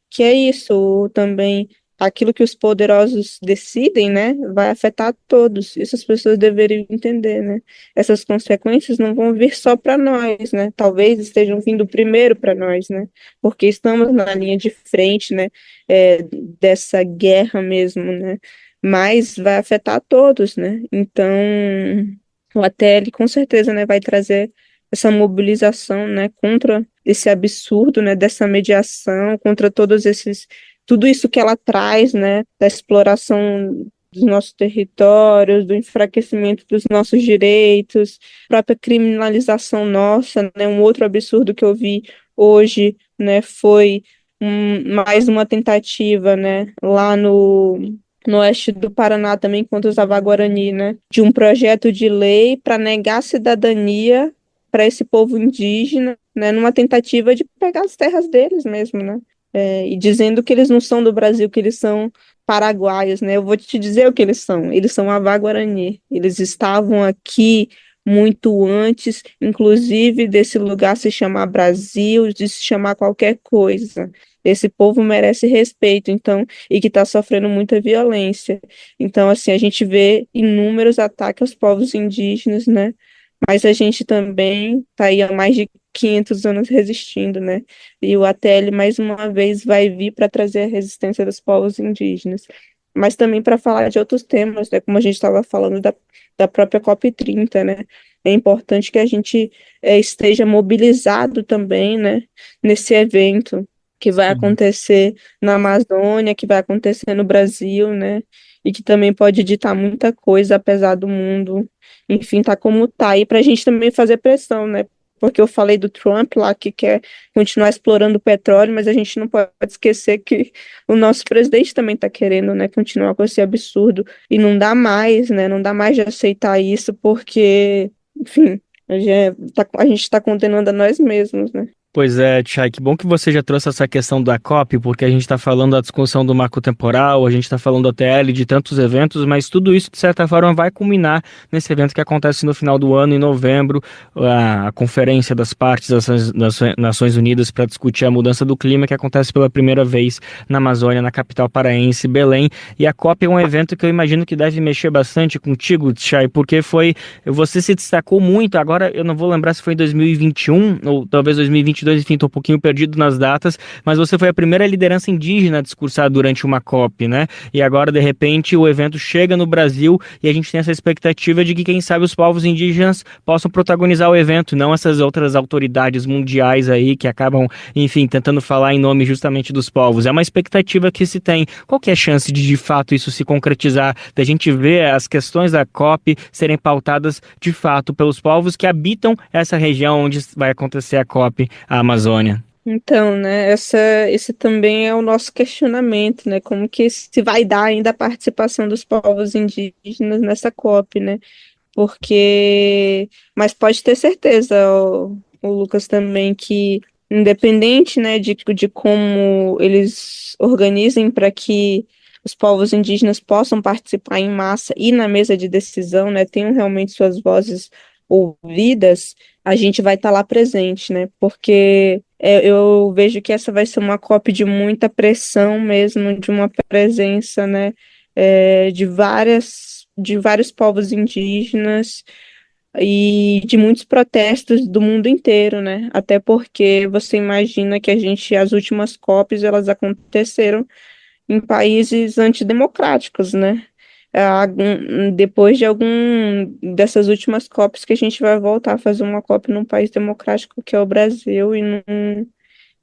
que é isso, também aquilo que os poderosos decidem, né, vai afetar todos, isso as pessoas deveriam entender, né, essas consequências não vão vir só para nós, né, talvez estejam vindo primeiro para nós, né, porque estamos na linha de frente, né, dessa guerra mesmo, né, mas vai afetar todos, né? Então, o ATL com certeza, né, vai trazer essa mobilização, né, contra esse absurdo, né, dessa mediação, contra tudo isso que ela traz, né, da exploração dos nossos territórios, do enfraquecimento dos nossos direitos, própria criminalização nossa, né, um outro absurdo que eu vi hoje, né, foi mais uma tentativa, né, lá no oeste do Paraná também contra os Avaguarani, né, de um projeto de lei para negar a cidadania para esse povo indígena, né, numa tentativa de pegar as terras deles mesmo, né, e dizendo que eles não são do Brasil, que eles são paraguaios, né, eu vou te dizer o que eles são Avaguarani, eles estavam aqui muito antes, inclusive desse lugar se chamar Brasil, de se chamar qualquer coisa. Esse povo merece respeito, então, e que está sofrendo muita violência. Então, assim, a gente vê inúmeros ataques aos povos indígenas, né? Mas a gente também está aí há mais de 500 anos resistindo, né? E o ATL, mais uma vez, vai vir para trazer a resistência dos povos indígenas. Mas também para falar de outros temas, né? Como a gente estava falando da própria COP30, né? É importante que a gente esteja mobilizado também, né? Nesse evento que vai acontecer na Amazônia, que vai acontecer no Brasil, né? E que também pode ditar muita coisa, apesar do mundo, enfim, tá como tá. E para a gente também fazer pressão, né? Porque eu falei do Trump lá, que quer continuar explorando o petróleo, mas a gente não pode esquecer que o nosso presidente também está querendo, né, continuar com esse absurdo. E não dá mais, né? Não dá mais de aceitar isso, porque, enfim, a gente está condenando a nós mesmos, né? Pois é, Tixay, que bom que você já trouxe essa questão da COP, porque a gente está falando da discussão do marco temporal, a gente está falando da TL, de tantos eventos, mas tudo isso, de certa forma, vai culminar nesse evento que acontece no final do ano, em novembro, a Conferência das Partes das Nações Unidas para discutir a mudança do clima, que acontece pela primeira vez na Amazônia, na capital paraense, Belém. E a COP é um evento que eu imagino que deve mexer bastante contigo, Tixay, porque você se destacou muito, agora eu não vou lembrar se foi em 2021 ou talvez 2022, 2022, enfim, estou um pouquinho perdido nas datas, mas você foi a primeira liderança indígena a discursar durante uma COP, né? E agora, de repente, o evento chega no Brasil e a gente tem essa expectativa de que, quem sabe, os povos indígenas possam protagonizar o evento, não essas outras autoridades mundiais aí que acabam, enfim, tentando falar em nome justamente dos povos. É uma expectativa que se tem. Qual que é a chance de fato, isso se concretizar, da gente ver as questões da COP serem pautadas, de fato, pelos povos que habitam essa região onde vai acontecer a COP, a Amazônia? Então, né, esse também é o nosso questionamento, né, como que se vai dar ainda a participação dos povos indígenas nessa COP, né, mas pode ter certeza, o Lucas, também, que independente, né, de como eles organizem para que os povos indígenas possam participar em massa e na mesa de decisão, né, tenham realmente suas vozes ouvidas, a gente vai estar lá presente, né, porque eu vejo que essa vai ser uma COP de muita pressão mesmo, de uma presença, né, de vários povos indígenas e de muitos protestos do mundo inteiro, né, até porque você imagina que as últimas COPs, elas aconteceram em países antidemocráticos, né, depois de dessas últimas COPs que a gente vai voltar a fazer uma COP num país democrático que é o Brasil e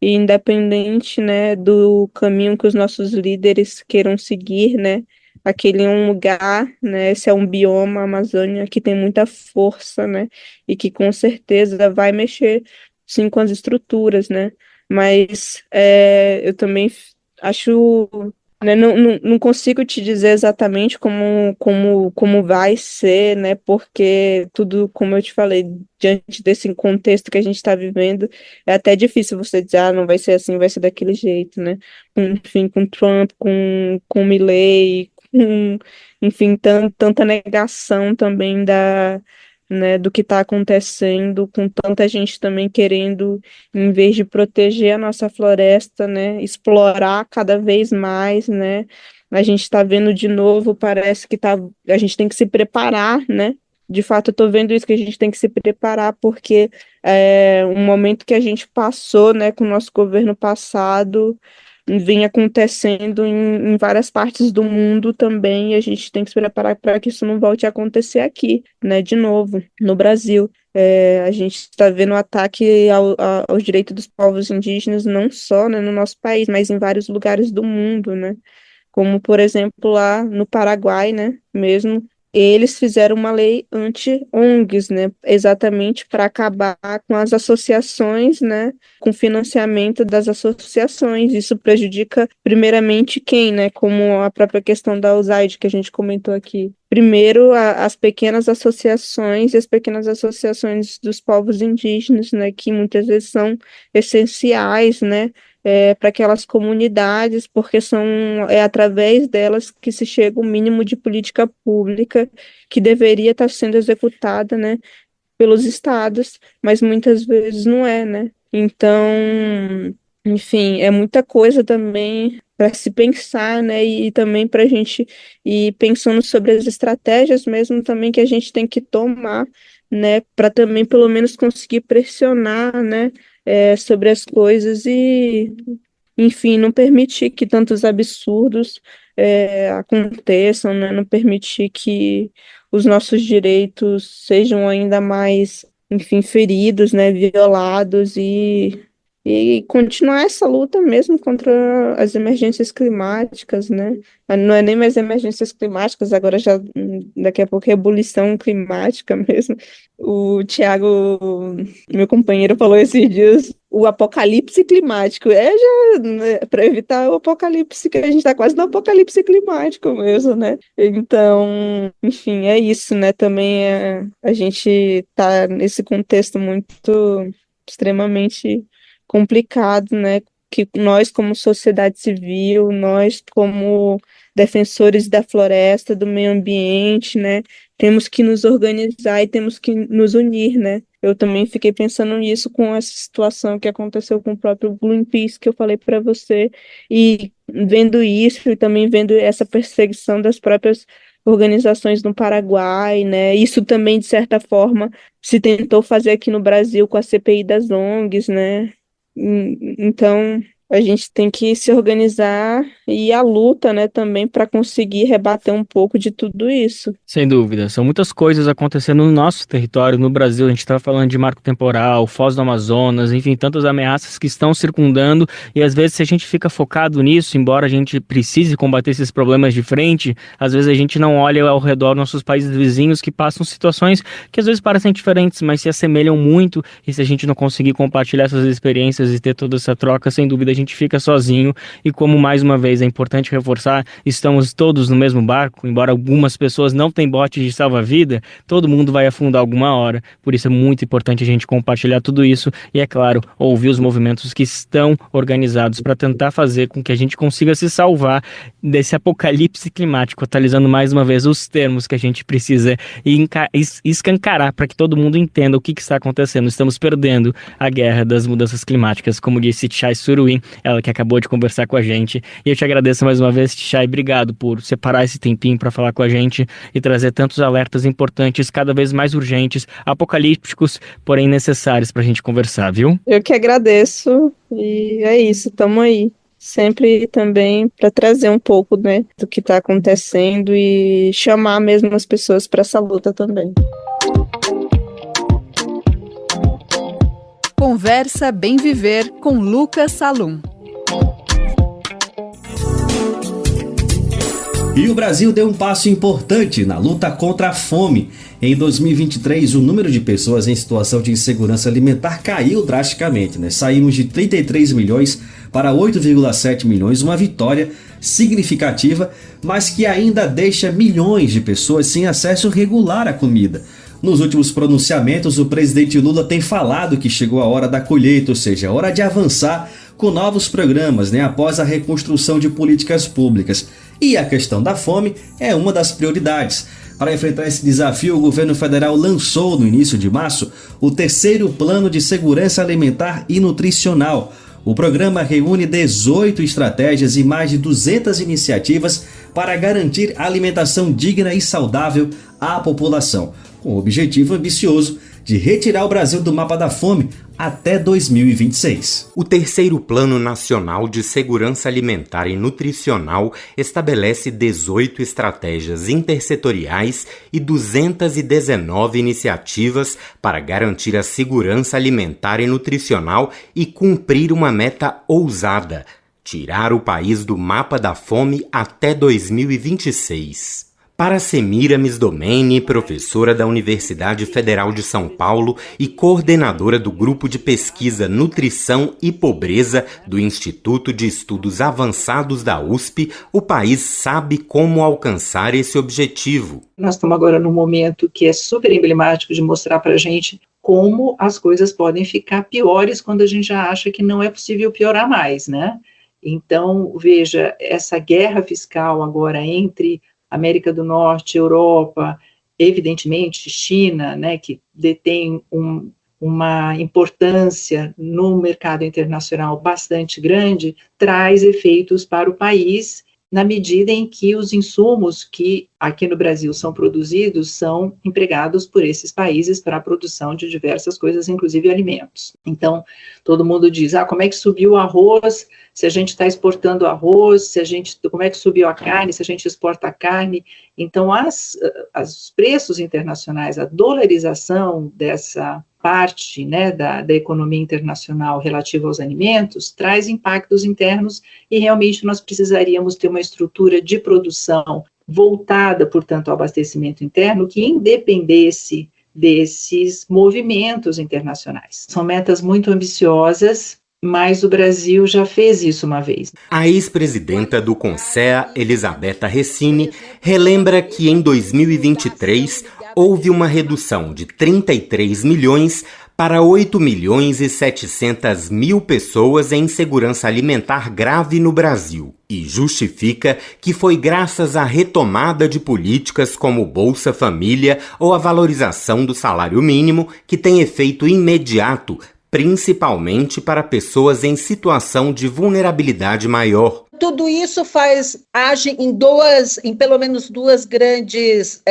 independente, né, do caminho que os nossos líderes queiram seguir, né, aquele é um lugar, né, esse é um bioma, a Amazônia, que tem muita força, né, e que com certeza vai mexer, sim, com as estruturas, né, mas eu também acho, né, não consigo te dizer exatamente como vai ser, né, porque tudo, como eu te falei, diante desse contexto que a gente está vivendo, é até difícil você dizer, não vai ser assim, vai ser daquele jeito, né, enfim, com Trump, com Milley, enfim, tanta negação também né, do que está acontecendo, com tanta gente também querendo, em vez de proteger a nossa floresta, né, explorar cada vez mais, né, a gente está vendo de novo, parece que a gente tem que se preparar, né, de fato eu estou vendo isso, que a gente tem que se preparar, porque um momento que a gente passou, né, com o nosso governo passado, vem acontecendo em várias partes do mundo também, e a gente tem que se preparar para que isso não volte a acontecer aqui, né, de novo, no Brasil. A gente está vendo o ataque aos direitos dos povos indígenas, não só, né, no nosso país, mas em vários lugares do mundo, né, como, por exemplo, lá no Paraguai, né, mesmo, eles fizeram uma lei anti-ONGs, né, exatamente para acabar com as associações, né, com financiamento das associações. Isso prejudica primeiramente quem, né, como a própria questão da USAID que a gente comentou aqui. Primeiro, as pequenas associações e as pequenas associações dos povos indígenas, né, que muitas vezes são essenciais, né, para aquelas comunidades, porque é através delas que se chega o mínimo de política pública que deveria estar sendo executada, né, pelos estados, mas muitas vezes não é, né? Então, enfim, é muita coisa também para se pensar, né? E também para a gente ir pensando sobre as estratégias mesmo também que a gente tem que tomar, né? Para também pelo menos conseguir pressionar, né? Sobre as coisas e, enfim, não permitir que tantos absurdos aconteçam, né? Não permitir que os nossos direitos sejam ainda mais, enfim, feridos, né? Violados e continuar essa luta mesmo contra as emergências climáticas, né? Não é nem mais emergências climáticas, agora já daqui a pouco é ebulição climática mesmo. O Tiago, meu companheiro, falou esses dias o apocalipse climático. Já né, para evitar o apocalipse, que a gente está quase no apocalipse climático mesmo, né? Então, enfim, é isso, né? Também a gente está nesse contexto muito extremamente complicado, né? Que nós, como sociedade civil, nós, como defensores da floresta, do meio ambiente, né? Temos que nos organizar e temos que nos unir, né? Eu também fiquei pensando nisso com essa situação que aconteceu com o próprio Greenpeace, que eu falei para você, e vendo isso e também vendo essa perseguição das próprias organizações no Paraguai, né? Isso também, de certa forma, se tentou fazer aqui no Brasil com a CPI das ONGs, né? Então, a gente tem que se organizar e a luta, né, também para conseguir rebater um pouco de tudo isso. Sem dúvida, são muitas coisas acontecendo no nosso território, no Brasil. A gente estava falando de marco temporal, Foz do Amazonas, enfim, tantas ameaças que estão circundando, e às vezes se a gente fica focado nisso, embora a gente precise combater esses problemas de frente, às vezes a gente não olha ao redor dos nossos países vizinhos que passam situações que às vezes parecem diferentes, mas se assemelham muito, e se a gente não conseguir compartilhar essas experiências e ter toda essa troca, sem dúvida a gente fica sozinho. E como mais uma vez é importante reforçar, estamos todos no mesmo barco, embora algumas pessoas não tenham bote de salva-vida, todo mundo vai afundar alguma hora. Por isso é muito importante a gente compartilhar tudo isso e, é claro, ouvir os movimentos que estão organizados para tentar fazer com que a gente consiga se salvar desse apocalipse climático, atualizando mais uma vez os termos que a gente precisa escancarar para que todo mundo entenda o que está acontecendo. Estamos perdendo a guerra das mudanças climáticas, como disse Tchai Suruí, ela que acabou de conversar com a gente. E eu te agradeço mais uma vez, Tchai, obrigado por separar esse tempinho para falar com a gente e trazer tantos alertas importantes, cada vez mais urgentes, apocalípticos, porém necessários para a gente conversar, viu? Eu que agradeço e é isso, estamos aí. Sempre também para trazer um pouco, né, do que está acontecendo e chamar mesmo as pessoas para essa luta também. Conversa Bem Viver com Lucas Salum. E o Brasil deu um passo importante na luta contra a fome. Em 2023, o número de pessoas em situação de insegurança alimentar caiu drasticamente, né? Saímos de 33 milhões para 8,7 milhões, uma vitória significativa, mas que ainda deixa milhões de pessoas sem acesso regular à comida. Nos últimos pronunciamentos, o presidente Lula tem falado que chegou a hora da colheita, ou seja, a hora de avançar com novos programas, né, após a reconstrução de políticas públicas. E a questão da fome é uma das prioridades. Para enfrentar esse desafio, o governo federal lançou no início de março o terceiro Plano de Segurança Alimentar e Nutricional. O programa reúne 18 estratégias e mais de 200 iniciativas para garantir alimentação digna e saudável à população, com o objetivo ambicioso de retirar o Brasil do mapa da fome até 2026. O terceiro Plano Nacional de Segurança Alimentar e Nutricional estabelece 18 estratégias intersetoriais e 219 iniciativas para garantir a segurança alimentar e nutricional e cumprir uma meta ousada: tirar o país do mapa da fome até 2026. Para Semiramis Domene, professora da Universidade Federal de São Paulo e coordenadora do Grupo de Pesquisa Nutrição e Pobreza do Instituto de Estudos Avançados da USP, o país sabe como alcançar esse objetivo. Nós estamos agora num momento que é super emblemático de mostrar para a gente como as coisas podem ficar piores quando a gente já acha que não é possível piorar mais, né? Então, veja, essa guerra fiscal agora entre América do Norte, Europa, evidentemente China, né, que detém uma importância no mercado internacional bastante grande, traz efeitos para o país na medida em que os insumos que aqui no Brasil são produzidos são empregados por esses países para a produção de diversas coisas, inclusive alimentos. Então, todo mundo diz, como é que subiu o arroz, se a gente está exportando arroz, como é que subiu a carne, se a gente exporta a carne. Então, os preços internacionais, a dolarização dessa parte, né, da economia internacional relativa aos alimentos, traz impactos internos e realmente nós precisaríamos ter uma estrutura de produção voltada, portanto, ao abastecimento interno que independesse desses movimentos internacionais. São metas muito ambiciosas, mas o Brasil já fez isso uma vez. A ex-presidenta do CONSEA, Elisabetta Recini, relembra que em 2023 houve uma redução de 33 milhões para 8 milhões e 700 mil pessoas em insegurança alimentar grave no Brasil e justifica que foi graças à retomada de políticas como Bolsa Família ou a valorização do salário mínimo que tem efeito imediato, principalmente para pessoas em situação de vulnerabilidade maior. tudo isso age em pelo menos duas grandes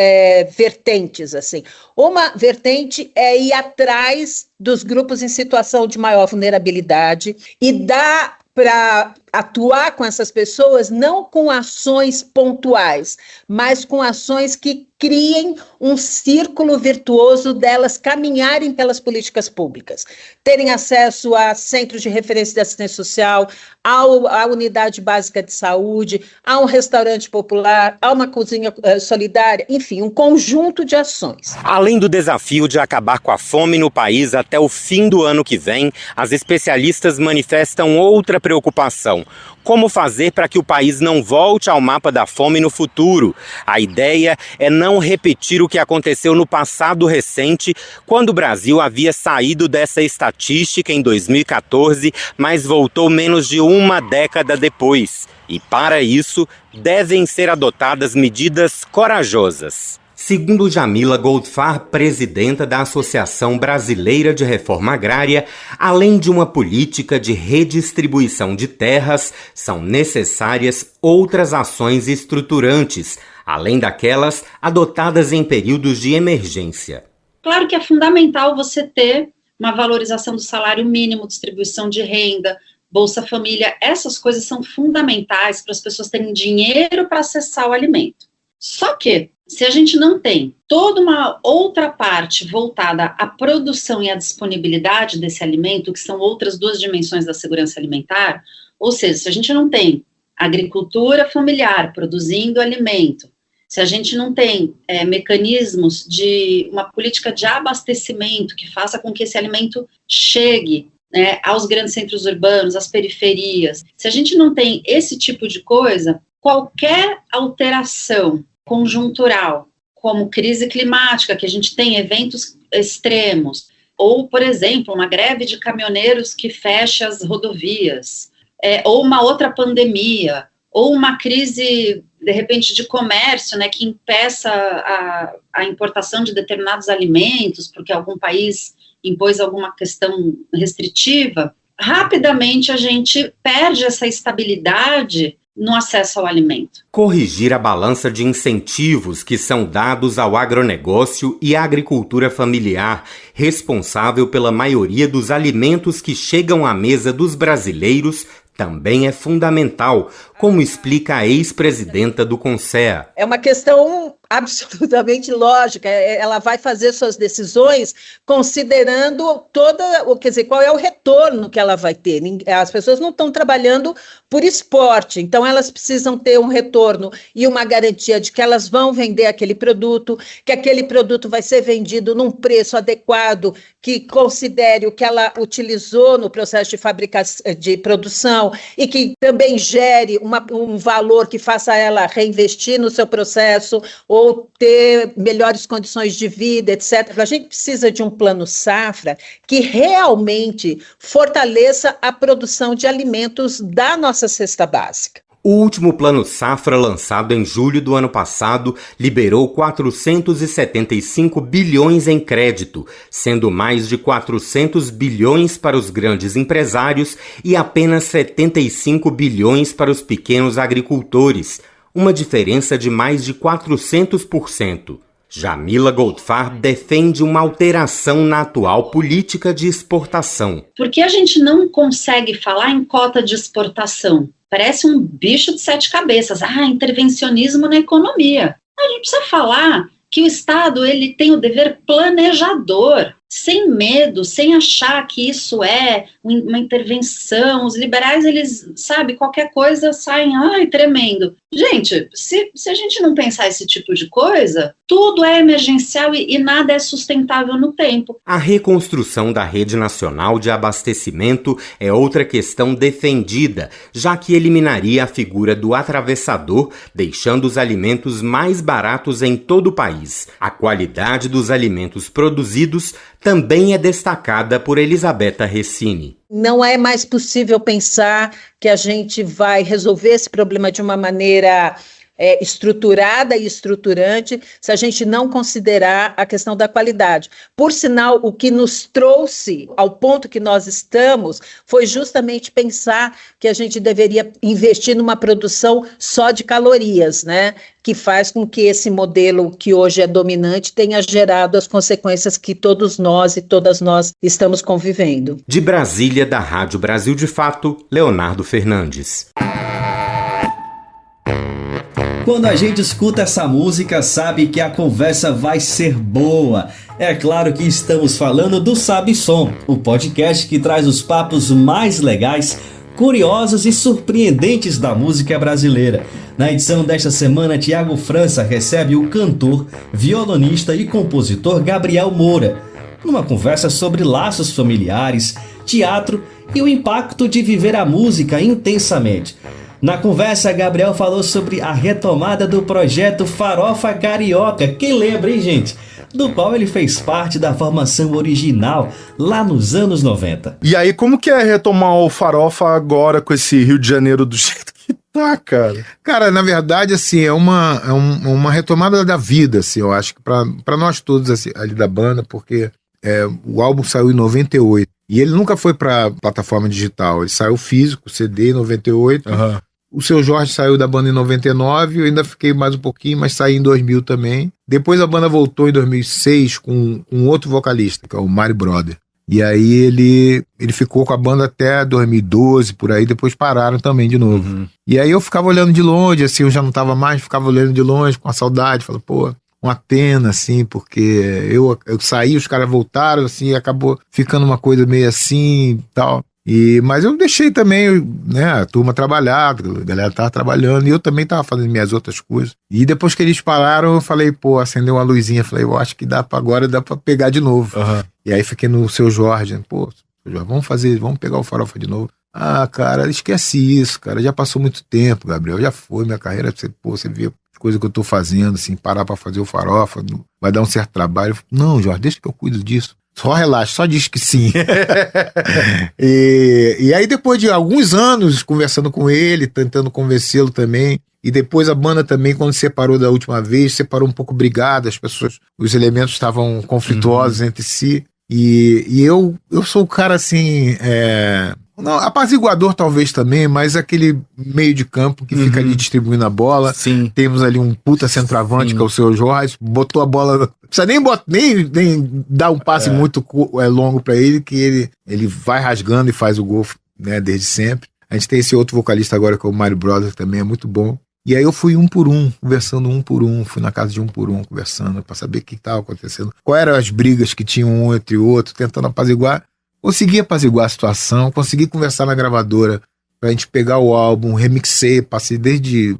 vertentes, assim. Uma vertente é ir atrás dos grupos em situação de maior vulnerabilidade e dar para atuar com essas pessoas não com ações pontuais, mas com ações que criem um círculo virtuoso delas caminharem pelas políticas públicas, terem acesso a centros de referência de assistência social, à unidade básica de saúde, a um restaurante popular, a uma cozinha solidária, enfim, um conjunto de ações. Além do desafio de acabar com a fome no país até o fim do ano que vem, as especialistas manifestam outra preocupação: como fazer para que o país não volte ao mapa da fome no futuro? A ideia é não repetir o que aconteceu no passado recente, quando o Brasil havia saído dessa estatística em 2014, mas voltou menos de uma década depois. E para isso, devem ser adotadas medidas corajosas. Segundo Jamila Goldfarb, presidenta da Associação Brasileira de Reforma Agrária, além de uma política de redistribuição de terras, são necessárias outras ações estruturantes, além daquelas adotadas em períodos de emergência. Claro que é fundamental você ter uma valorização do salário mínimo, distribuição de renda, Bolsa Família. Essas coisas são fundamentais para as pessoas terem dinheiro para acessar o alimento. Só que, se a gente não tem toda uma outra parte voltada à produção e à disponibilidade desse alimento, que são outras duas dimensões da segurança alimentar, ou seja, se a gente não tem agricultura familiar produzindo alimento, se a gente não tem mecanismos de uma política de abastecimento que faça com que esse alimento chegue aos grandes centros urbanos, às periferias, se a gente não tem esse tipo de coisa, qualquer alteração conjuntural, como crise climática, que a gente tem eventos extremos, ou, por exemplo, uma greve de caminhoneiros que fecha as rodovias, ou uma outra pandemia, ou uma crise, de repente, de comércio, que impeça a importação de determinados alimentos, porque algum país impôs alguma questão restritiva, rapidamente a gente perde essa estabilidade no acesso ao alimento. Corrigir a balança de incentivos que são dados ao agronegócio e à agricultura familiar, responsável pela maioria dos alimentos que chegam à mesa dos brasileiros, também é fundamental, como explica a ex-presidenta do CONSEA. É uma questão absolutamente lógica. Ela vai fazer suas decisões considerando qual é o retorno que ela vai ter. As pessoas não estão trabalhando por esporte, então elas precisam ter um retorno e uma garantia de que elas vão vender aquele produto, que aquele produto vai ser vendido num preço adequado, que considere o que ela utilizou no processo de fabricação, de produção, e que também gere um valor que faça ela reinvestir no seu processo ou ter melhores condições de vida, etc. A gente precisa de um plano safra que realmente fortaleça a produção de alimentos da nossa cesta básica. O último Plano Safra, lançado em julho do ano passado, liberou 475 bilhões em crédito, sendo mais de 400 bilhões para os grandes empresários e apenas 75 bilhões para os pequenos agricultores, uma diferença de mais de 400%. Jamila Goldfarb defende uma alteração na atual política de exportação. Por que a gente não consegue falar em cota de exportação? Parece um bicho de 7 cabeças. Intervencionismo na economia. A gente precisa falar que o Estado ele tem o dever planejador, sem medo, sem achar que isso é uma intervenção. Os liberais, eles, qualquer coisa saem, tremendo. Gente, se a gente não pensar esse tipo de coisa, tudo é emergencial e nada é sustentável no tempo. A reconstrução da rede nacional de abastecimento é outra questão defendida, já que eliminaria a figura do atravessador, deixando os alimentos mais baratos em todo o país. A qualidade dos alimentos produzidos também é destacada por Elisabetta Recini. Não é mais possível pensar que a gente vai resolver esse problema de uma maneira estruturada e estruturante se a gente não considerar a questão da qualidade. Por sinal, o que nos trouxe ao ponto que nós estamos foi justamente pensar que a gente deveria investir numa produção só de calorias, né? Que faz com que esse modelo que hoje é dominante tenha gerado as consequências que todos nós e todas nós estamos convivendo. De Brasília, da Rádio Brasil de Fato, Leonardo Fernandes. Quando a gente escuta essa música, sabe que a conversa vai ser boa. É claro que estamos falando do Sabe Som, o podcast que traz os papos mais legais, curiosos e surpreendentes da música brasileira. Na edição desta semana, Tiago França recebe o cantor, violonista e compositor Gabriel Moura, numa conversa sobre laços familiares, teatro e o impacto de viver a música intensamente. Na conversa, Gabriel falou sobre a retomada do projeto Farofa Carioca, quem lembra, hein, gente? Do qual ele fez parte da formação original lá nos anos 90. E aí, como que é retomar o Farofa agora com esse Rio de Janeiro do jeito que tá, cara? Cara, na verdade, assim, é uma retomada da vida, assim, eu acho que pra nós todos, assim, ali da banda, porque o álbum saiu em 98 e ele nunca foi pra plataforma digital, ele saiu físico, CD em 98. Uhum. O Seu Jorge saiu da banda em 99, eu ainda fiquei mais um pouquinho, mas saí em 2000 também. Depois a banda voltou em 2006 com um outro vocalista, que é o Mário Brother. E aí ele ficou com a banda até 2012, por aí, depois pararam também de novo. Uhum. E aí eu ficava olhando de longe, assim, eu já não tava mais, ficava olhando de longe com a saudade, falando, pô, uma pena, assim, porque eu saí, os caras voltaram, assim, e acabou ficando uma coisa meio assim e tal. Mas eu deixei também, né, a turma trabalhar, a galera tava trabalhando, e eu também tava fazendo minhas outras coisas. E depois que eles pararam, eu falei, pô, acendeu uma luzinha, falei, eu acho que agora dá pra pegar de novo. Uhum. E aí fiquei no Seu Jorge, pô, vamos pegar o Farofa de novo. Ah, cara, esquece isso, cara, já passou muito tempo, Gabriel, já foi, minha carreira, você vê as coisas que eu tô fazendo, assim, parar pra fazer o Farofa, vai dar um certo trabalho. Não, Jorge, deixa que eu cuido disso. Só relaxa, só diz que sim. E aí depois de alguns anos conversando com ele, tentando convencê-lo também, e depois a banda também, quando separou da última vez, separou um pouco brigada, os elementos estavam conflituosos entre si, e eu sou o cara assim, não, apaziguador talvez também, mas aquele meio de campo que fica ali distribuindo a bola. Sim. Temos ali um puta centroavante, que é o Seu Jorge, botou a bola, não precisa nem dar um passe muito longo pra ele, que ele vai rasgando e faz o gol, né, desde sempre. A gente tem esse outro vocalista agora, que é o Mário Brother, que também é muito bom. E aí eu fui conversando fui na casa de conversando pra saber o que estava acontecendo, quais eram as brigas que tinham um entre o outro, tentando apaziguar. Consegui apaziguar a situação, consegui conversar na gravadora pra gente pegar o álbum, remixei, passei desde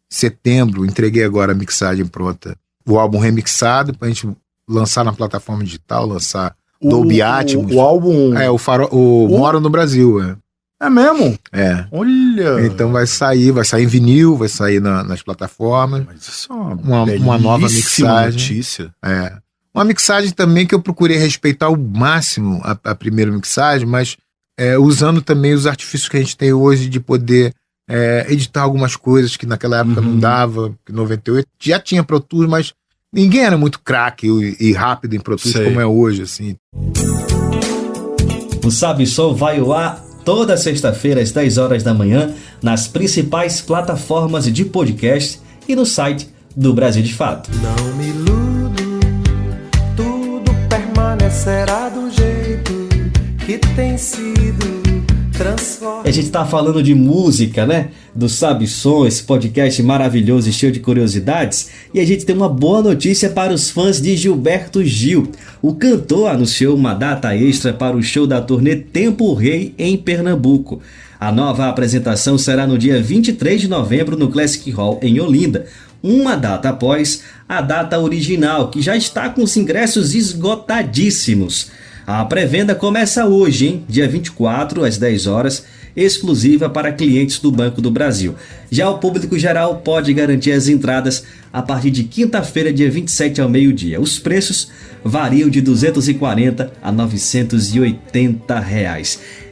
setembro, entreguei agora a mixagem pronta, o álbum remixado pra gente lançar na plataforma digital, lançar Dolby Atmos. O álbum... Moro no Brasil, É mesmo? É. Olha! Então vai sair em vinil, vai sair nas plataformas. Mas isso é uma nova mixagem. Notícia. Uma mixagem também que eu procurei respeitar ao máximo a primeira mixagem, mas usando também os artifícios que a gente tem hoje de poder editar algumas coisas que naquela época não dava, que em 98 já tinha Pro Tools, mas ninguém era muito craque e rápido em Pro Tools como é hoje, assim. O Sabe Som vai ao ar toda sexta-feira às 10 horas da manhã nas principais plataformas de podcast e no site do Brasil de Fato. Não me iludo, tudo permanecerá do jeito que tem sido transformado. A gente está falando de música, né? Do Sabe Som, esse podcast maravilhoso e cheio de curiosidades. E a gente tem uma boa notícia para os fãs de Gilberto Gil. O cantor anunciou uma data extra para o show da turnê Tempo Rei em Pernambuco. A nova apresentação será no dia 23 de novembro no Classic Hall em Olinda, uma data após a data original, que já está com os ingressos esgotadíssimos. A pré-venda começa hoje, hein? Dia 24, às 10 horas, exclusiva para clientes do Banco do Brasil. Já o público geral pode garantir as entradas a partir de quinta-feira, dia 27 ao meio-dia. Os preços variam de R$ 240 a R$ 980.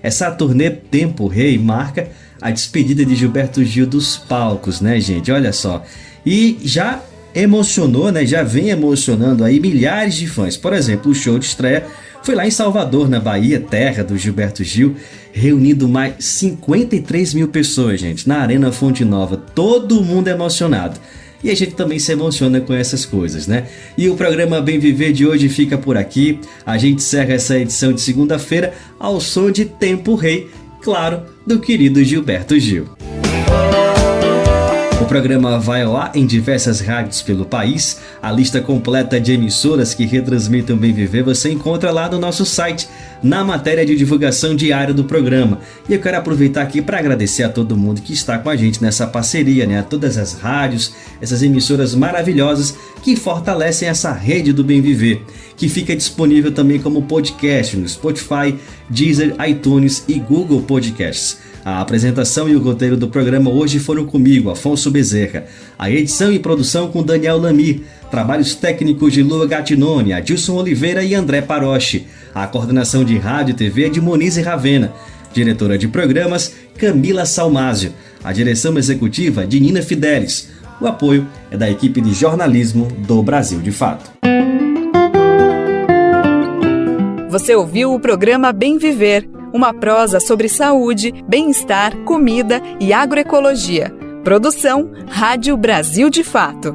Essa turnê Tempo Rei marca a despedida de Gilberto Gil dos palcos, né, gente? Olha só. E já emocionou, né? Já vem emocionando aí milhares de fãs. Por exemplo, o show de estreia foi lá em Salvador, na Bahia, terra do Gilberto Gil, reunindo mais 53 mil pessoas, gente, na Arena Fonte Nova. Todo mundo emocionado. E a gente também se emociona com essas coisas, né? E o programa Bem Viver de hoje fica por aqui. A gente encerra essa edição de segunda-feira ao som de Tempo Rei, claro, do querido Gilberto Gil. O programa vai ao ar em diversas rádios pelo país. A lista completa de emissoras que retransmitem o Bem Viver você encontra lá no nosso site, na matéria de divulgação diária do programa. E eu quero aproveitar aqui para agradecer a todo mundo que está com a gente nessa parceria, né? A todas as rádios, essas emissoras maravilhosas que fortalecem essa rede do Bem Viver, que fica disponível também como podcast no Spotify, Deezer, iTunes e Google Podcasts. A apresentação e o roteiro do programa hoje foram comigo, Afonso Bezerra. A edição e produção com Daniel Lamy. Trabalhos técnicos de Lua Gattinone, Adilson Oliveira e André Paroche. A coordenação de rádio e TV é de Monize Ravena. Diretora de programas, Camila Salmásio. A direção executiva de Nina Fidelis. O apoio é da equipe de jornalismo do Brasil de Fato. Você ouviu o programa Bem Viver, uma prosa sobre saúde, bem-estar, comida e agroecologia. Produção Rádio Brasil de Fato.